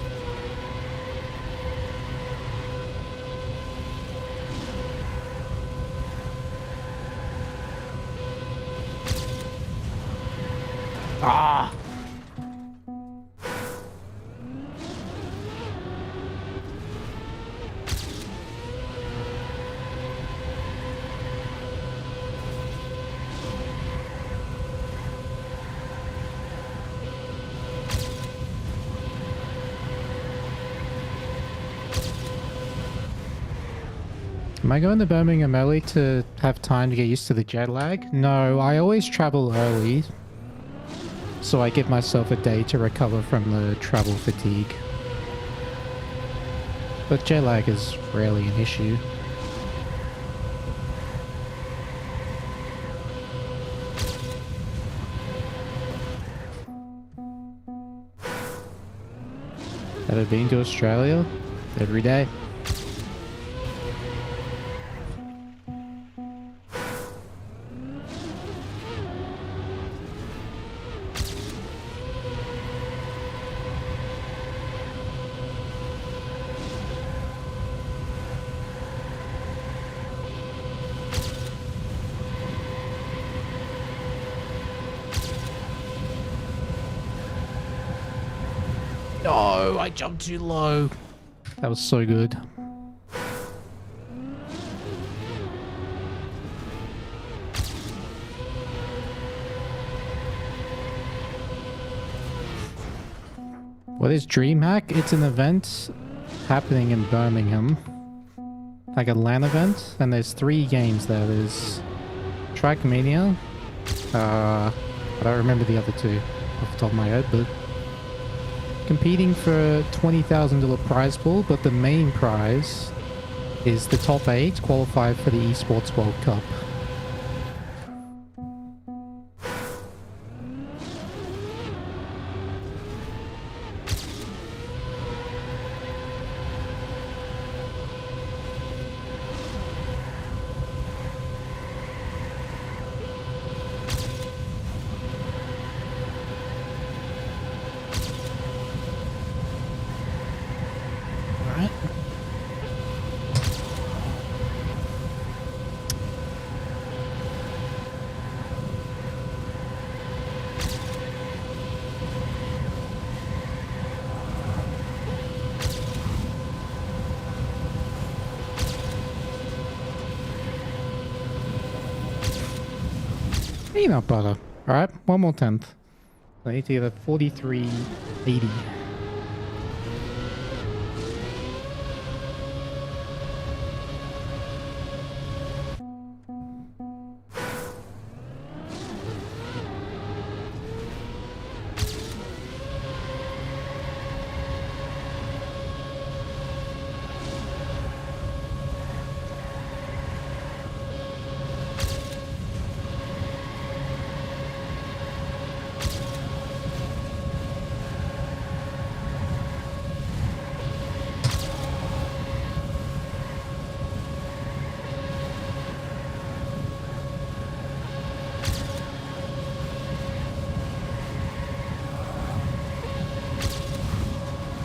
Speaker 1: Ah! Am I going to Birmingham early to have time to get used to the jet lag? No, I always travel early, so I give myself a day to recover from the travel fatigue. But jet lag is rarely an issue. Ever been to Australia? Every day. No, I jumped too low. That was so good. What is DreamHack? It's an event happening in Birmingham. Like a LAN event. And there's 3 games there. There's Trackmania. I don't remember the other 2 off the top of my head, but competing for $20,000 prize pool, but the main prize is the top 8 qualified for the Esports World Cup. Peanut butter. Alright, one more tenth. I need to get a 43.80.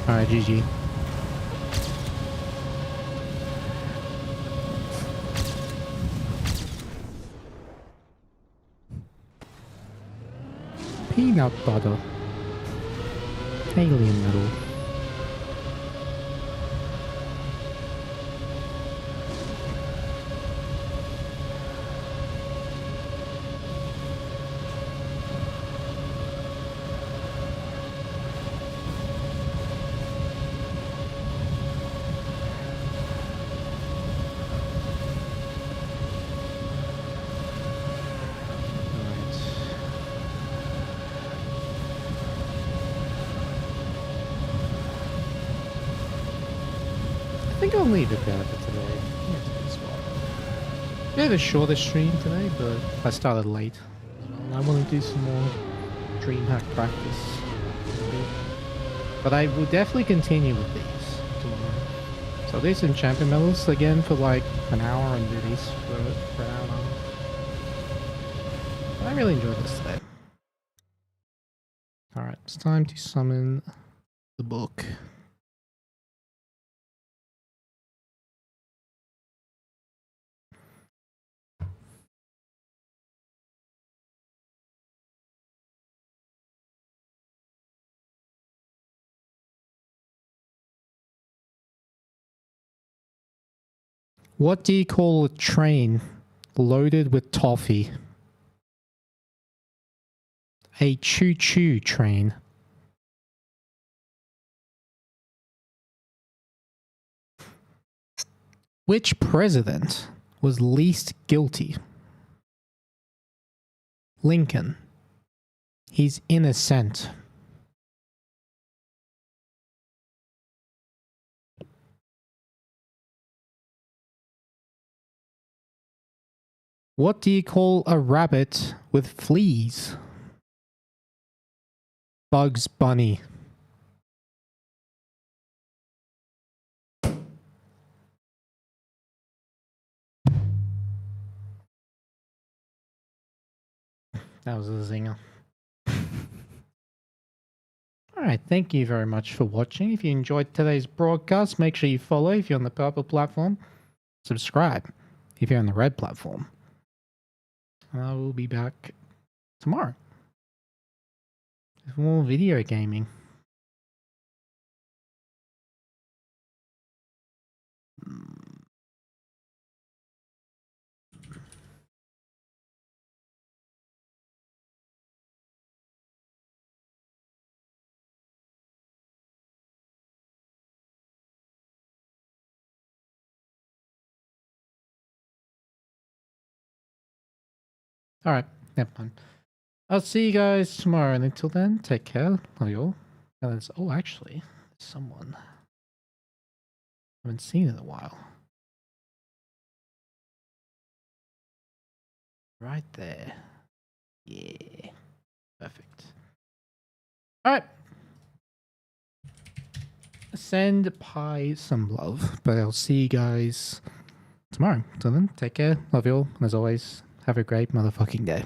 Speaker 1: Alright, GG. Peanut butter. Alien metal. I think I'll leave it there for today. Bit of a shorter stream today, but I started late. I want to do some more DreamHack practice. But I will definitely continue with these tomorrow. So do some champion medals again for like an hour and do these for an hour. I really enjoyed this today. It's time to summon the book. What do you call a train loaded with toffee? A choo-choo train. Which president was least guilty? Lincoln. He's innocent. What do you call a rabbit with fleas? Bugs Bunny. That was a zinger. Alright, thank you very much for watching. If you enjoyed today's broadcast, make sure you follow if you're on the purple platform. Subscribe if you're on the red platform. I will be back tomorrow with more video gaming. Alright, never mind. I'll see you guys tomorrow, and until then, take care. Love you all. And there's, oh, actually, there's someone I haven't seen in a while. Right there. Yeah. Perfect. Alright. Send Pi some love, but I'll see you guys tomorrow. Till then, take care. Love you all. And as always, have a great motherfucking day.